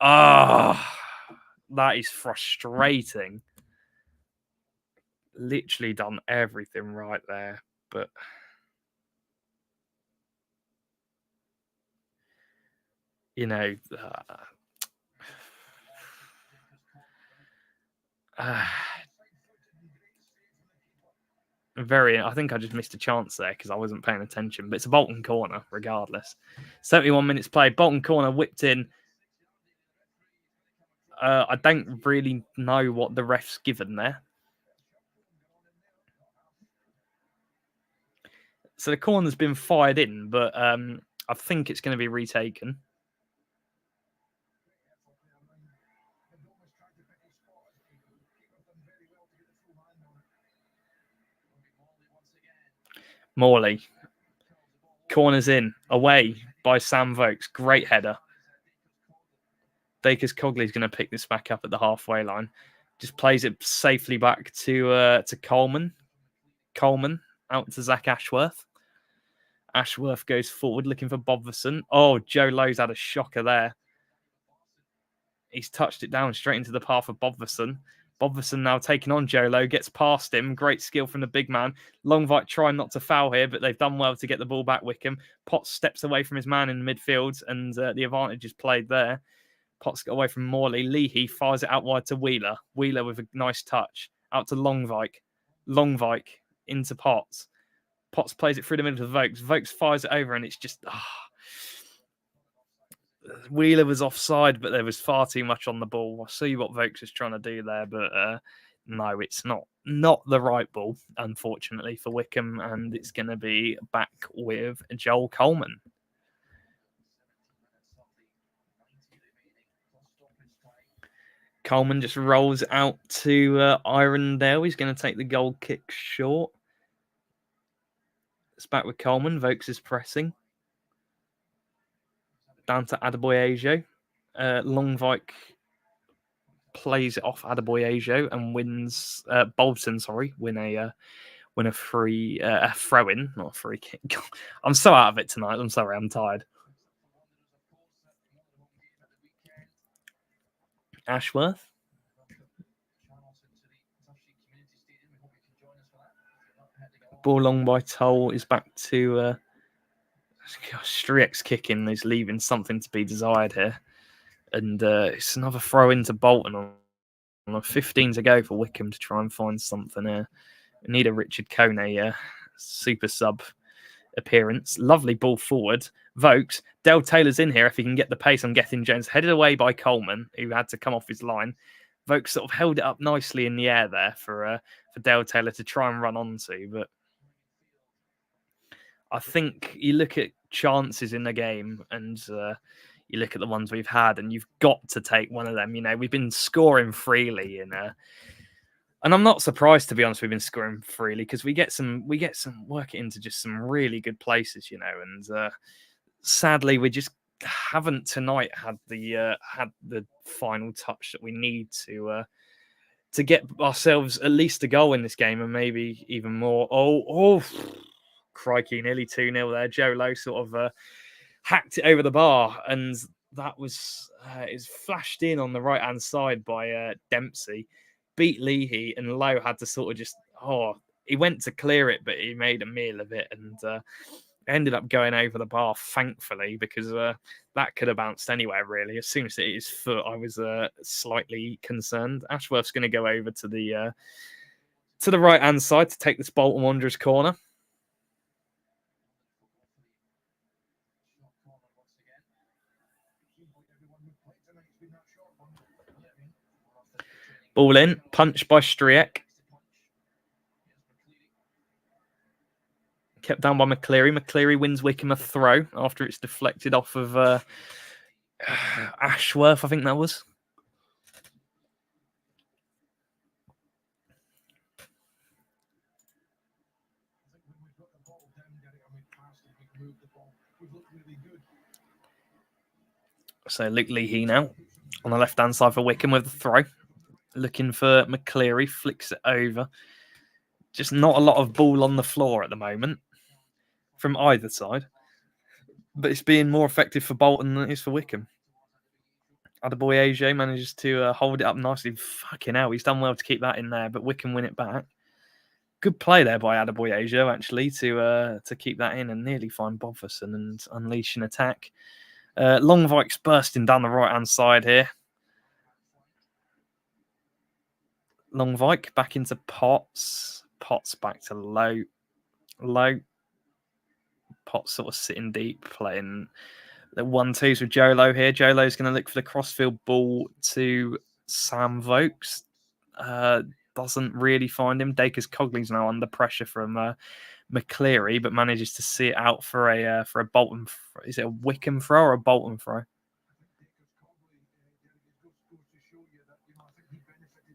That is frustrating. Literally done everything right there, but you know, I think I just missed a chance there because I wasn't paying attention. But it's a Bolton corner, regardless. 71 minutes played. Bolton corner whipped in. I don't really know what the ref's given there. So the corner's been fired in, but I think it's going to be retaken. Morley. Corner's in. Away by Sam Vokes. Great header. Dacus Cogley's going to pick this back up at the halfway line. Just plays it safely back to Coleman. Coleman out to Zach Ashworth. Ashworth goes forward looking for Bodverson. Oh, Joe Lowe's had a shocker there. He's touched it down straight into the path of Bodverson. Bodverson now taking on Joe Lowe, gets past him. Great skill from the big man. Longvite trying not to foul here, but they've done well to get the ball back, Wycombe. Potts steps away from his man in the midfield, and the advantage is played there. Potts got away from Morley. Leahy fires it out wide to Wheeler. Wheeler with a nice touch. Out to Longvike. Longvike into Potts. Potts plays it through the middle to Vokes. Vokes fires it over, and it's just... Wheeler was offside, but there was far too much on the ball. I see what Vokes is trying to do there, but no, it's not the right ball, unfortunately, for Wycombe, and it's going to be back with Joel Coleman. Coleman just rolls out to Irondale. He's going to take the goal kick short. It's back with Coleman. Vokes is pressing. Down to Adebayo. Longvike plays it off Adebayo and wins. Bolton, win a free throw in, not a free kick. I'm so out of it tonight. I'm sorry, I'm tired. Ashworth. Ball long by Toll is back to Striek's kicking is leaving something to be desired here. And it's another throw into Bolton on 15 to go for Wycombe to try and find something here. We need a Richard Kone super sub appearance. Lovely ball forward. Vokes. Dale Taylor's in here if he can get the pace on Gethin Jones. Headed away by Coleman, who had to come off his line. Vokes sort of held it up nicely in the air there for Dale Taylor to try and run onto, but I think you look at chances in the game and you look at the ones we've had, and you've got to take one of them. You know, we've been scoring freely and I'm not surprised, to be honest. We've been scoring freely because we get some work it into just some really good places, you know. And sadly, we just haven't tonight had the final touch that we need to get ourselves at least a goal in this game, and maybe even more. Oh. Crikey, nearly 2-0 there. Joe Lowe sort of hacked it over the bar, and that was is flashed in on the right-hand side by Dempsey. Beat Leahy, and Lowe had to sort of just, he went to clear it, but he made a meal of it, and ended up going over the bar, thankfully, because that could have bounced anywhere, really. As soon as it hit his foot, I was slightly concerned. Ashworth's going to go over to the right-hand side to take this Bolton Wanderers corner. Ball in, punched by Striek. Kept down by McCleary. McCleary wins Wycombe a throw after it's deflected off of Ashworth, I think that was. So Luke Leahy now on the left-hand side for Wycombe with the throw. Looking for McCleary, flicks it over. Just not a lot of ball on the floor at the moment. from either side. But it's being more effective for Bolton than it is for Wycombe. Adebayo Aje manages to hold it up nicely. Fucking hell, he's done well to keep that in there, but Wycombe win it back. Good play there by Adebayo Aje, actually, to keep that in and nearly find Bodferson and unleash an attack. Longvike's bursting down the right-hand side here. Longvike back into Potts. Potts back to Low. Potts sort of sitting deep, playing the 1-2s with Jolo here. Jolo's going to look for the crossfield ball to Sam Vokes. Doesn't really find him. Dacres Cogley's now under pressure from McCleary, but manages to see it out for a Bolton. Is it a Wycombe throw or a Bolton throw?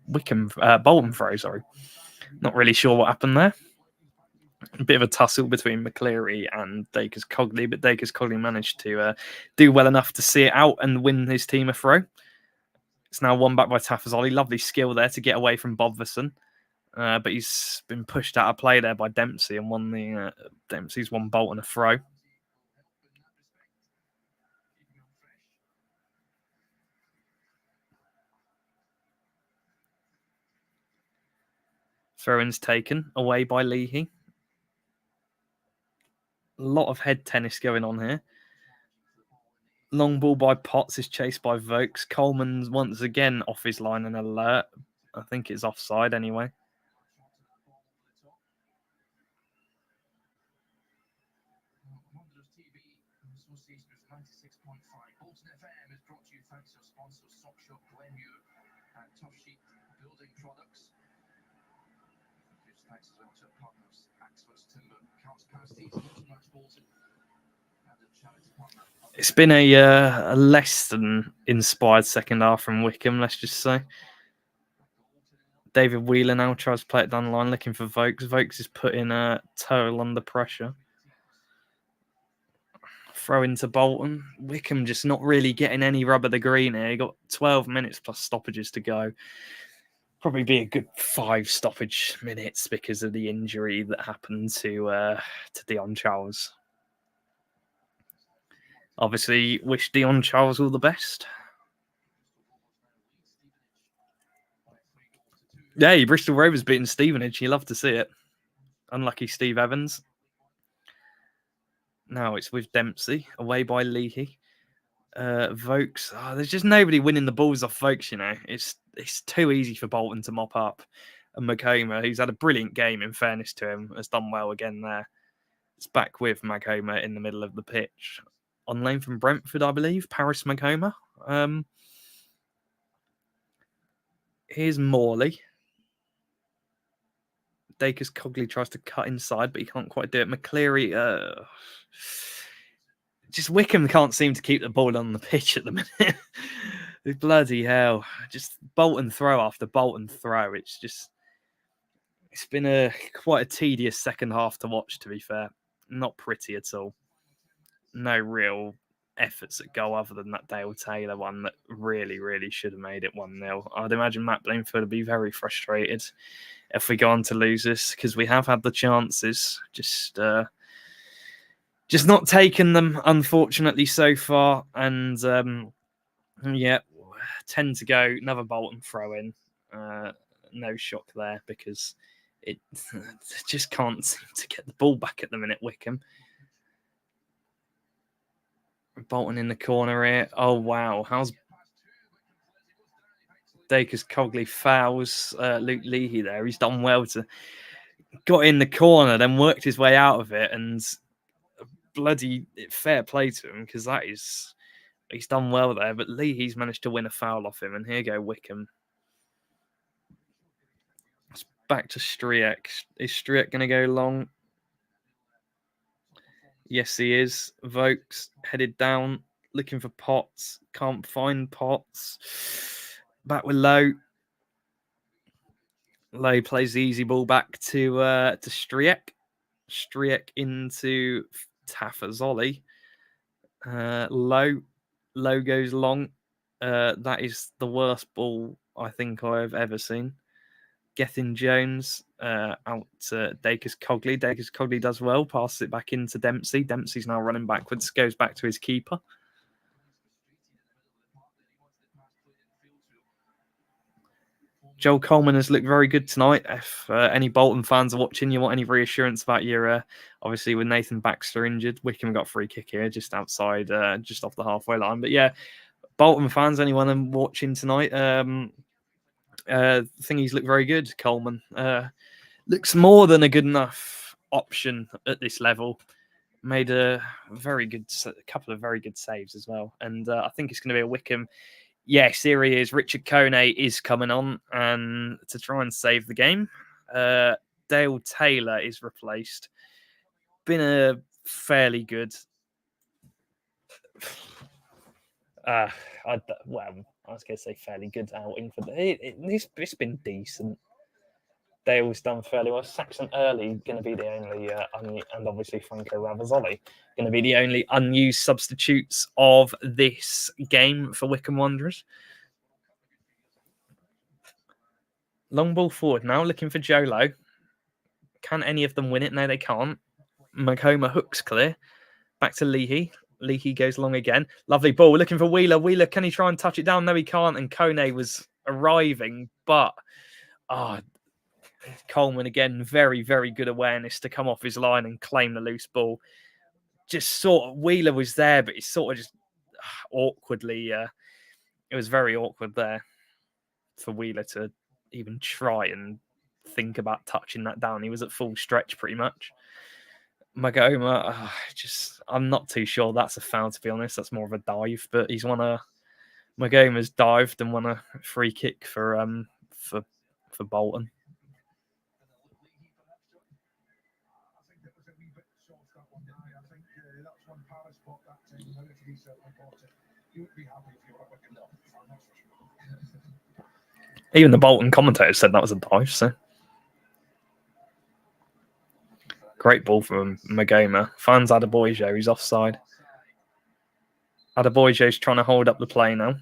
Bolton throw. Sorry, not really sure what happened there. A bit of a tussle between McCleary and Dacres Cogley, but Dacres Cogley managed to do well enough to see it out and win his team a throw. It's now won back by Tafazoli. Lovely skill there to get away from Bodferson. But he's been pushed out of play there by Dempsey and won the Dempsey's won Bolton a throw. Throw-ins taken away by Leahy. A lot of head tennis going on here. Long ball by Potts is chased by Vokes. Coleman's once again off his line and alert. I think it's offside anyway. It's been a less than inspired second half from Wycombe, let's just say. David Wheeler now tries to play it down the line, looking for Vokes. Vokes is putting Turl under pressure. Throw into Bolton. Wycombe just not really getting any rub of the green here. He got 12 minutes plus stoppages to go. Probably be a good 5 stoppage minutes because of the injury that happened to Dion Charles. Obviously, wish Dion Charles all the best. Yeah, Bristol Rovers beating Stevenage. You love to see it. Unlucky Steve Evans. Now it's with Dempsey, away by Leahy. Vokes. Oh, there's just nobody winning the balls off Vokes, you know. It's too easy for Bolton to mop up. And Makoma, who's had a brilliant game, in fairness to him, has done well again there. It's back with Makoma in the middle of the pitch. On loan from Brentford, I believe. Paris Makoma. Here's Morley. Dacres Cogley tries to cut inside, but he can't quite do it. McCleary, just Wycombe can't seem to keep the ball on the pitch at the minute. Bloody hell. Just Bolton throw after Bolton throw. It's been quite a tedious second half to watch, to be fair. Not pretty at all. No real efforts at goal other than that Dale Taylor one that really, really should have made it 1-0. I'd imagine Matt Blainford would be very frustrated if we go on to lose this, because we have had the chances, just not taken them, unfortunately, so far. And 10 to go, another Bolton throw in. No shock there, because it just can't seem to get the ball back at the minute, Wycombe. Bolton in the corner here. Oh, wow. How's Dacres Cogley fouls Luke Leahy there? He's done well to got in the corner, then worked his way out of it, and bloody fair play to him, because he's done well there. But Leahy's managed to win a foul off him, and here go Wycombe. It's back to Striek. Is Striek going to go long? Yes, he is. Vokes headed down, looking for Potts. Can't find Potts. Back with Lowe. Lowe plays the easy ball back to Striek. Striek into Tafazoli. Lowe goes long. That is the worst ball I think I've ever seen. Gethin Jones out to Dacus Cogley. Dacus Cogley does well, passes it back into Dempsey. Dempsey's now running backwards, goes back to his keeper. Joel Coleman has looked very good tonight. If any Bolton fans are watching, you want any reassurance about your, obviously with Nathan Baxter injured, Wycombe got a free kick here just outside, just off the halfway line. But yeah, Bolton fans, anyone watching tonight, I think he's looked very good, Coleman. Looks more than a good enough option at this level. Made a couple of very good saves as well. And I think it's going to be a Wycombe. Yes, here he is. Richard Kone is coming on and to try and save the game. Dale Taylor is replaced. Been a fairly good. I was going to say fairly good outing for it's been decent. Dale's done fairly well. Saxon Early going to be the only, and obviously Franco Ravazzoli going to be the only unused substitutes of this game for Wycombe Wanderers. Long ball forward now, looking for Jolo. Can any of them win it? No, they can't. Macoma hooks clear. Back to Leahy. Leahy goes long again. Lovely ball. Looking for Wheeler. Wheeler, can he try and touch it down? No, he can't. And Kone was arriving, but Coleman again, very, very good awareness to come off his line and claim the loose ball. Just sort of, Wheeler was there, but he sort of just awkwardly, it was very awkward there for Wheeler to even try and think about touching that down. He was at full stretch pretty much. Magoma, I'm not too sure that's a foul, to be honest. That's more of a dive, but Magoma's dived and won a free kick for Bolton. Even the Bolton commentators said that was a dive, so. Great ball from Magoma. Finds Adeboyo, he's offside. Adeboyo's trying to hold up the play now.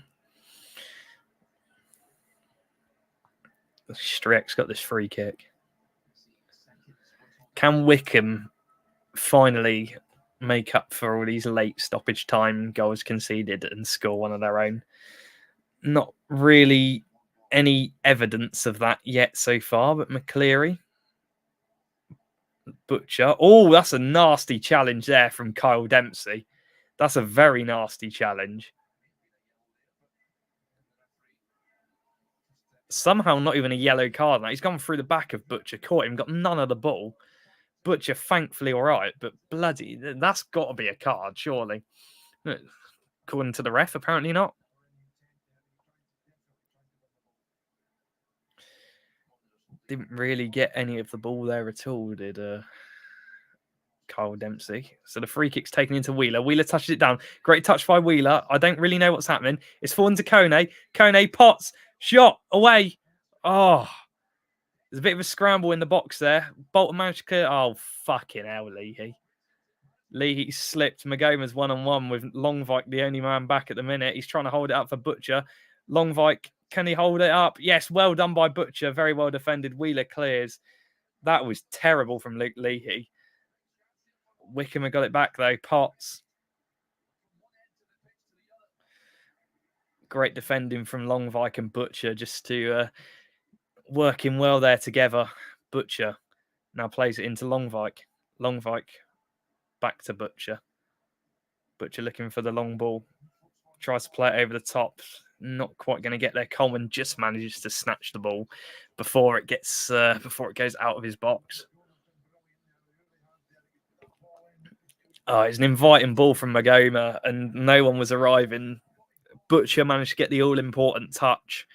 Striek's got this free kick. Can Wycombe finally make up for all these late stoppage time goals conceded and score one of their own? Not really any evidence of that yet so far, but McCleary. Butcher. Oh, that's a nasty challenge there from Kyle Dempsey. That's a very nasty challenge. Somehow not even a yellow card. Now he's gone through the back of Butcher, caught him, got none of the ball. Butcher, thankfully, all right, but bloody, that's got to be a card, surely. According to the ref, apparently not. Didn't really get any of the ball there at all, did Kyle Dempsey. So the free kick's taken into Wheeler. Wheeler touches it down. Great touch by Wheeler. I don't really know what's happening. It's fallen to Kone. Kone pots. Shot. Away. Oh. There's a bit of a scramble in the box there. Bolton managed to clear. Oh, fucking hell, Leahy. Leahy slipped. Magoma's one-on-one with Longvike, the only man back at the minute. He's trying to hold it up for Butcher. Longvike, can he hold it up? Yes, well done by Butcher. Very well defended. Wheeler clears. That was terrible from Leahy. Wycombe have got it back, though. Potts. Great defending from Longvike and Butcher just to working well there together. Butcher now plays it into Longvike. Longvike back to Butcher. Butcher looking for the long ball. Tries to play it over the top. Not quite going to get there. Coleman just manages to snatch the ball before it goes out of his box. Oh, it's an inviting ball from Magoma, and no one was arriving. Butcher managed to get the all-important touch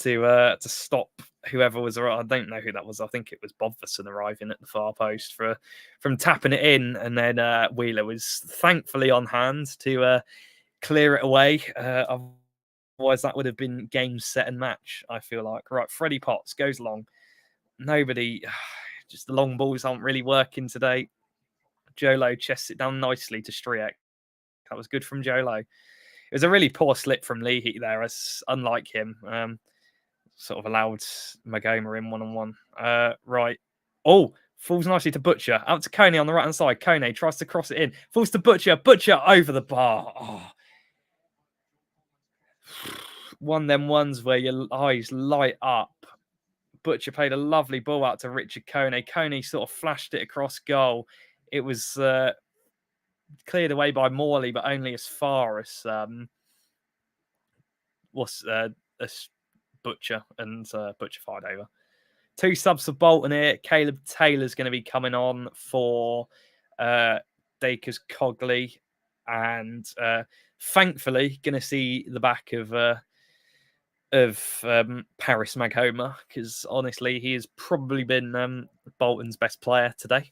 to stop whoever was arriving. I don't know who that was. I think it was Bodverson arriving at the far post from tapping it in, and then Wheeler was thankfully on hand to clear it away. Otherwise, that would have been game, set, and match, I feel like. Right, Freddie Potts goes long. Nobody, just the long balls aren't really working today. Jolo chests it down nicely to Striek. That was good from Jolo. It was a really poor slip from Leahy there, as unlike him. sort of allowed Magoma in one-on-one. Right. Oh, falls nicely to Butcher. Out to Coney on the right-hand side. Coney tries to cross it in. Falls to Butcher. Butcher over the bar. Oh. One of them ones where your eyes light up. Butcher played a lovely ball out to Richard Coney. Coney sort of flashed it across goal. It was cleared away by Morley, but only as far as Butcher, and Butcher fired over. 2 subs for Bolton here. Caleb Taylor's going to be coming on for Dacres Cogley, and thankfully going to see the back of Paris Maghoma, because honestly, he has probably been Bolton's best player today.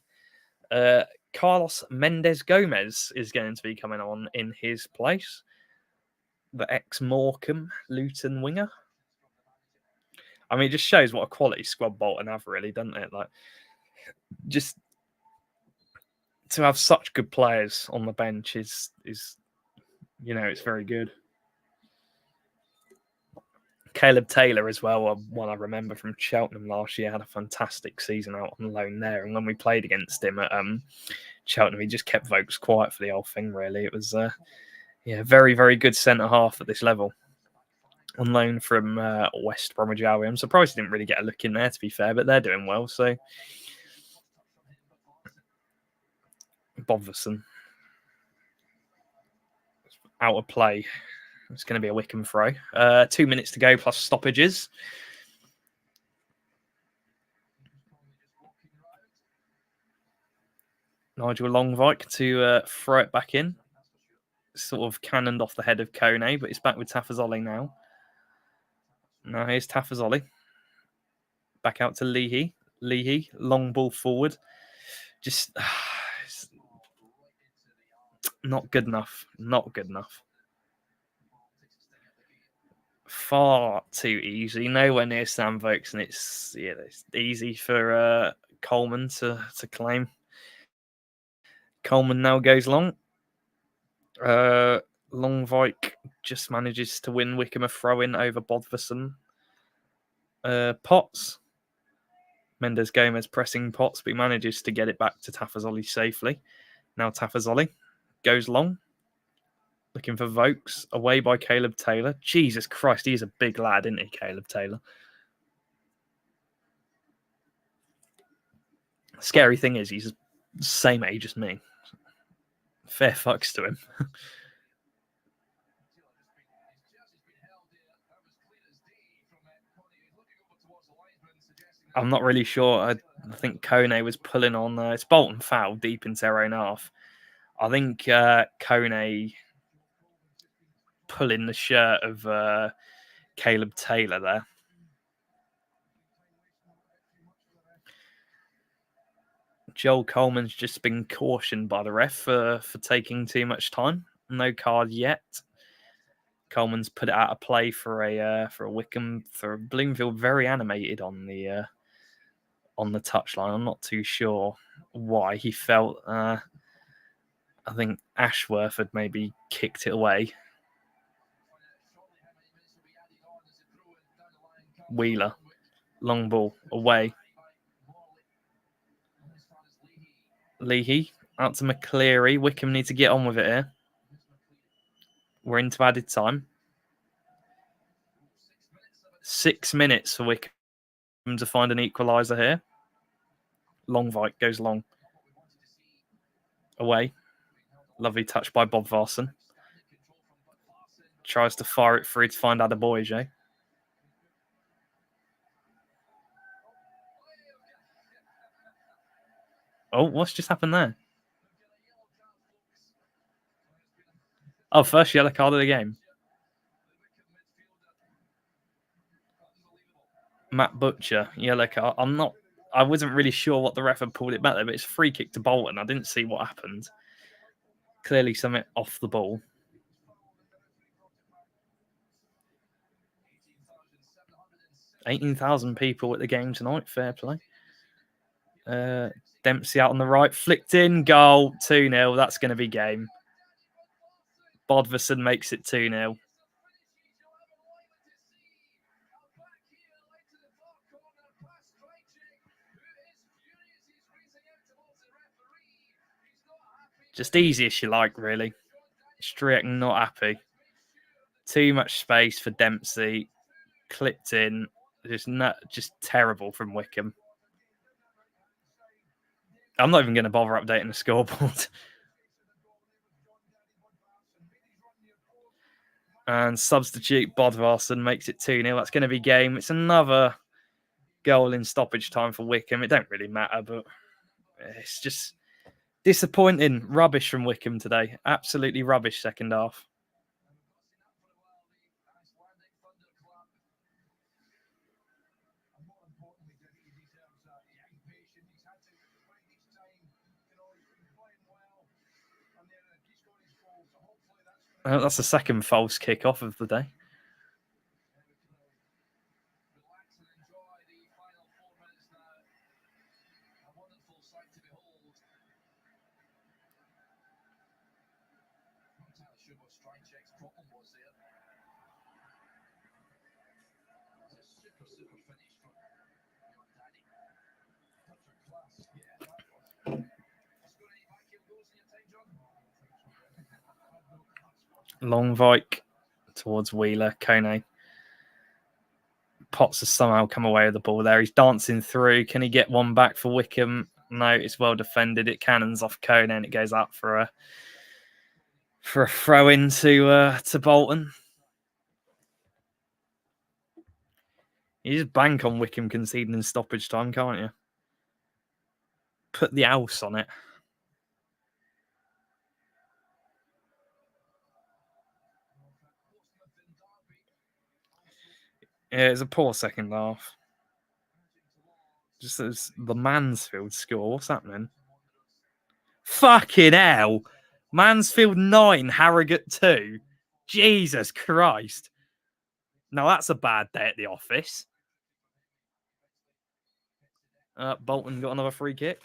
Carlos Mendes Gomez is going to be coming on in his place. The ex-Morecambe Luton winger. I mean, it just shows what a quality squad Bolton have, really, doesn't it? Like, just to have such good players on the bench is it's very good. Caleb Taylor as well, one I remember from Cheltenham last year, had a fantastic season out on loan there. And when we played against him at Cheltenham, he just kept Vokes quiet for the whole thing, really. It was, very, very good centre-half at this level. On loan from West Bromwich Albion. I'm surprised he didn't really get a look in there, to be fair, but they're doing well. So, Bodverson out of play. It's going to be a Wycombe throw. 2 minutes to go plus stoppages. Nigel Longvike to throw it back in. Sort of cannoned off the head of Kone, but it's back with Tafazoli now. Now here's Tafazoli. Back out to Leahy. Leahy, long ball forward. Just not good enough. Not good enough. Far too easy. Nowhere near Sam Vokes, and it's easy for Coleman to claim. Coleman now goes long. Longvike just manages to win Wycombe a throw-in over Bodverson. Potts. Mendes Gomez pressing Potts, but he manages to get it back to Tafazoli safely. Now Tafazoli goes long. Looking for Vokes. Away by Caleb Taylor. Jesus Christ, he is a big lad, isn't he, Caleb Taylor? Scary thing is, he's the same age as me. Fair fucks to him. I'm not really sure. I think Kone was pulling on. It's Bolton foul deep into their own half. I think Kone pulling the shirt of Caleb Taylor there. Joel Coleman's just been cautioned by the ref for taking too much time. No card yet. Coleman's put it out of play for a Wycombe, for Bloomfield. Very animated on the touchline. I'm not too sure why he felt. I think Ashworth had maybe kicked it away. Wheeler, long ball away. Leahy out to McCleary. Wycombe need to get on with it here. We're into added time. 6 minutes for Wycombe to find an equaliser here. Longvike goes long. Away. Lovely touch by Bob Varson. Tries to fire it free to find Adebayo. Oh, what's just happened there? Oh, first yellow card of the game. Matt Butcher, yellow card. I wasn't really sure what the ref had pulled it back there, but it's a free kick to Bolton. I didn't see what happened. Clearly something off the ball. 18,000 people at the game tonight. Fair play. Dempsey out on the right. Flicked in. Goal. 2-0. That's going to be game. Bodverson makes it 2-0. Just easy as you like, really. Strick not happy. Too much space for Dempsey. Clipped in. Just terrible from Wycombe. I'm not even going to bother updating the scoreboard. And substitute Bodvarsson makes it 2-0. That's going to be game. It's another goal in stoppage time for Wycombe. It don't really matter, but it's just disappointing. Rubbish from Wycombe today. Absolutely rubbish second half. That's the second false kick-off of the day. Longvike towards Wheeler. Kone. Potts has somehow come away with the ball there. He's dancing through. Can he get one back for Wycombe? No, it's well defended. It cannons off Kone and it goes up for a throw in to Bolton. You just bank on Wycombe conceding in stoppage time, can't you? Put the house on it. Yeah, it's a poor second half. Just as the Mansfield score. What's happening? Fucking hell. Mansfield 9, Harrogate 2. Jesus Christ. Now that's a bad day at the office. Bolton got another free kick.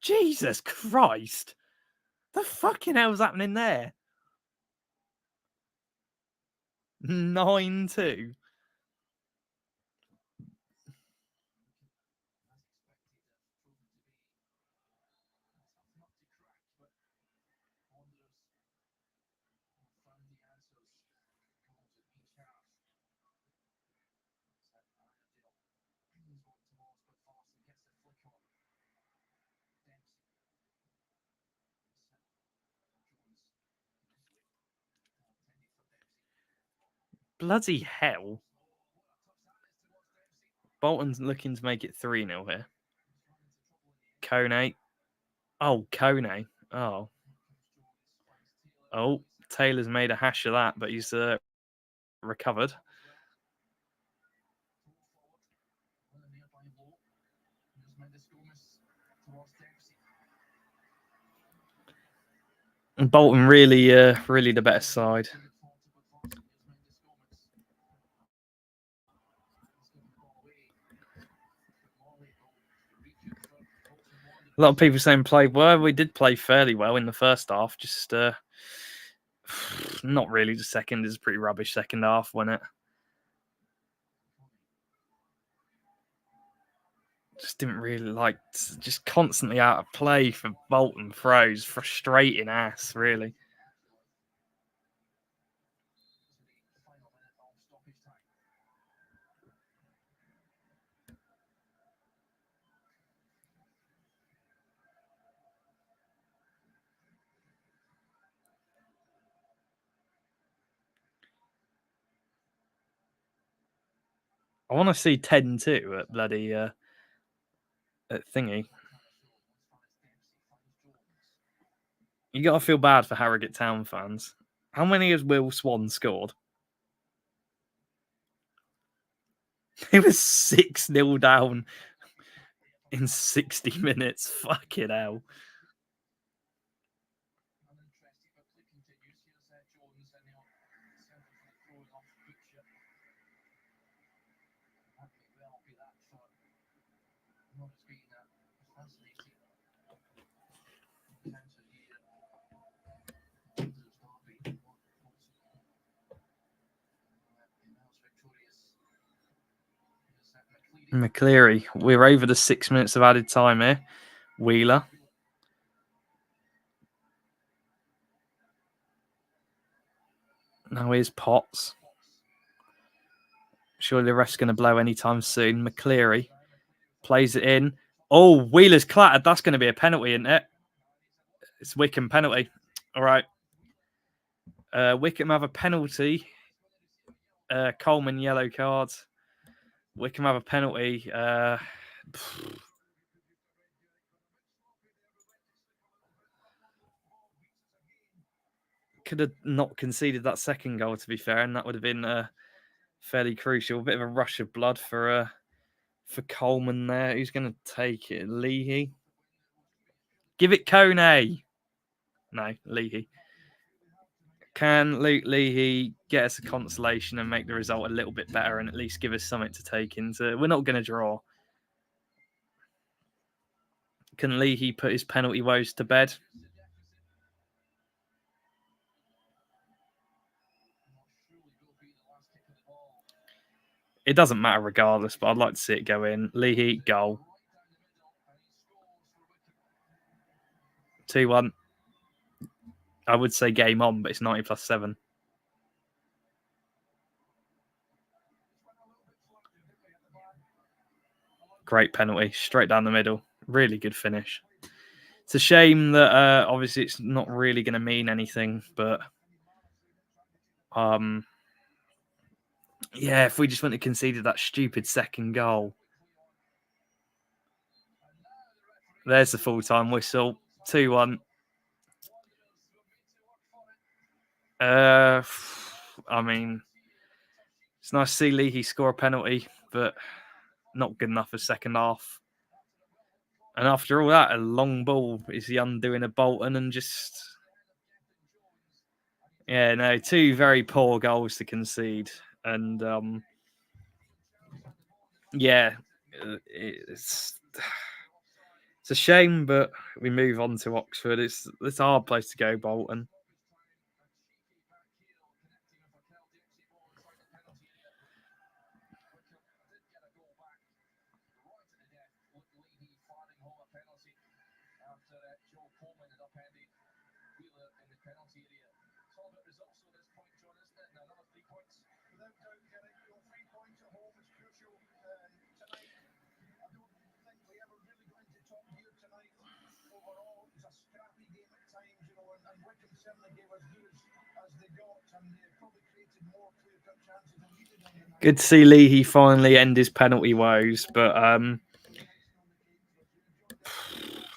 Jesus Christ. The fucking hell's happening there? 9-2. Bloody hell. Bolton's looking to make it 3-0 here. Kone. Oh, Kone. Oh. Oh, Taylor's made a hash of that, but he's recovered. And Bolton really the better side. A lot of people saying played well. We did play fairly well in the first half. Just not really. The second is a pretty rubbish second half, wasn't it? Just didn't really like. Just constantly out of play for Bolton throws. Frustrating ass, really. I want to see 10-2 at bloody at thingy. You got to feel bad for Harrogate Town fans. How many has Will Swan scored? He was 6-0 down in 60 minutes. Fucking hell. McCleary, we're over the 6 minutes of added time here. Wheeler. Now here's Potts. Surely the ref's going to blow anytime soon. McCleary plays it in. Oh, Wheeler's clattered. That's going to be a penalty, isn't it? It's Wycombe penalty. All right. Wycombe have a penalty. Coleman yellow card. Wycombe have a penalty. Could have not conceded that second goal, to be fair, and that would have been fairly crucial. A bit of a rush of blood for Coleman there. Who's going to take it? Leahy. Give it Kone. No, Leahy. Can Luke Leahy get us a consolation and make the result a little bit better and at least give us something to take into? We're not going to draw. Can Leahy put his penalty woes to bed? It doesn't matter regardless, but I'd like to see it go in. Leahy, goal. 2-1. I would say game on, but it's 90 plus 7. Great penalty, straight down the middle. Really good finish. It's a shame that obviously it's not really going to mean anything, but yeah, if we just wouldn't have conceded that stupid second goal. There's the full-time whistle. 2-1. I mean, it's nice to see Leahy score a penalty, but not good enough for second half. And after all that, a long ball is the undoing of Bolton and just... Yeah, no, 2 very poor goals to concede. And yeah, it's a shame, but we move on to Oxford. It's a hard place to go, Bolton. Good to see Leahy finally end his penalty woes, but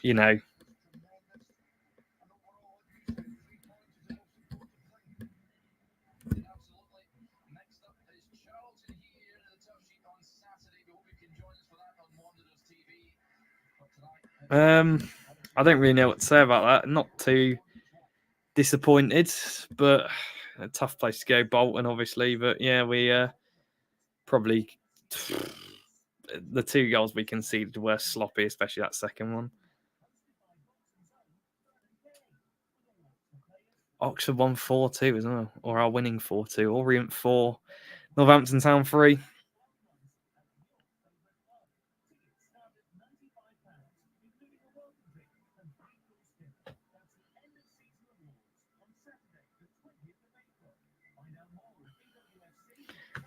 you know. I don't really know what to say about that. Not too disappointed, but a tough place to go, Bolton, obviously. But yeah, we probably the 2 goals we conceded were sloppy, especially that second one. Oxford won 4-2 as well, or are winning 4-2. Orient 4, Northampton Town 3.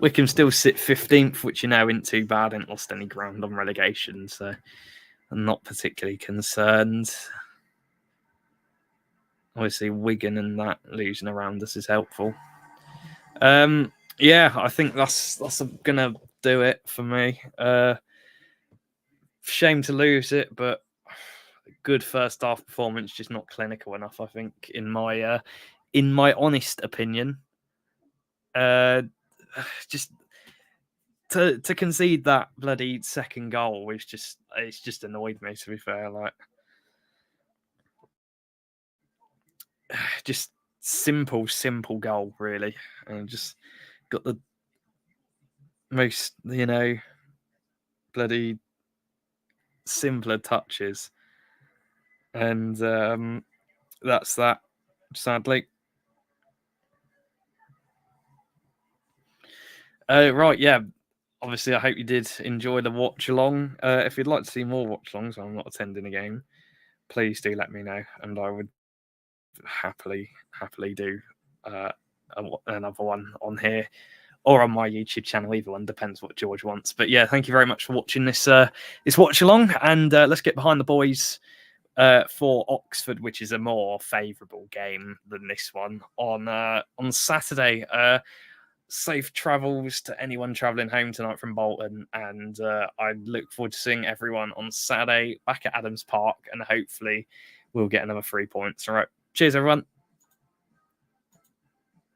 Wycombe still sit 15th, which isn't too bad. Ain't lost any ground on relegation, so I'm not particularly concerned. Obviously, Wigan and that losing around us is helpful. Yeah, I think that's gonna do it for me. Shame to lose it, but good first half performance, just not clinical enough. I think, in my honest opinion, just to concede that bloody second goal was it's just annoyed me. To be fair, like just simple goal, really, and just got the most bloody simpler touches, and that's that. Sadly. Right, yeah. Obviously, I hope you did enjoy the watch along. If you'd like to see more watch alongs, I'm not attending a game, please do let me know, and I would happily do another one on here or on my YouTube channel. Either one, depends what George wants. But yeah, thank you very much for watching this watch along, and let's get behind the boys for Oxford, which is a more favourable game than this one on Saturday. Safe travels to anyone travelling home tonight from Bolton, and I look forward to seeing everyone on Saturday back at Adams Park, and hopefully we'll get another 3 points. All right, cheers everyone.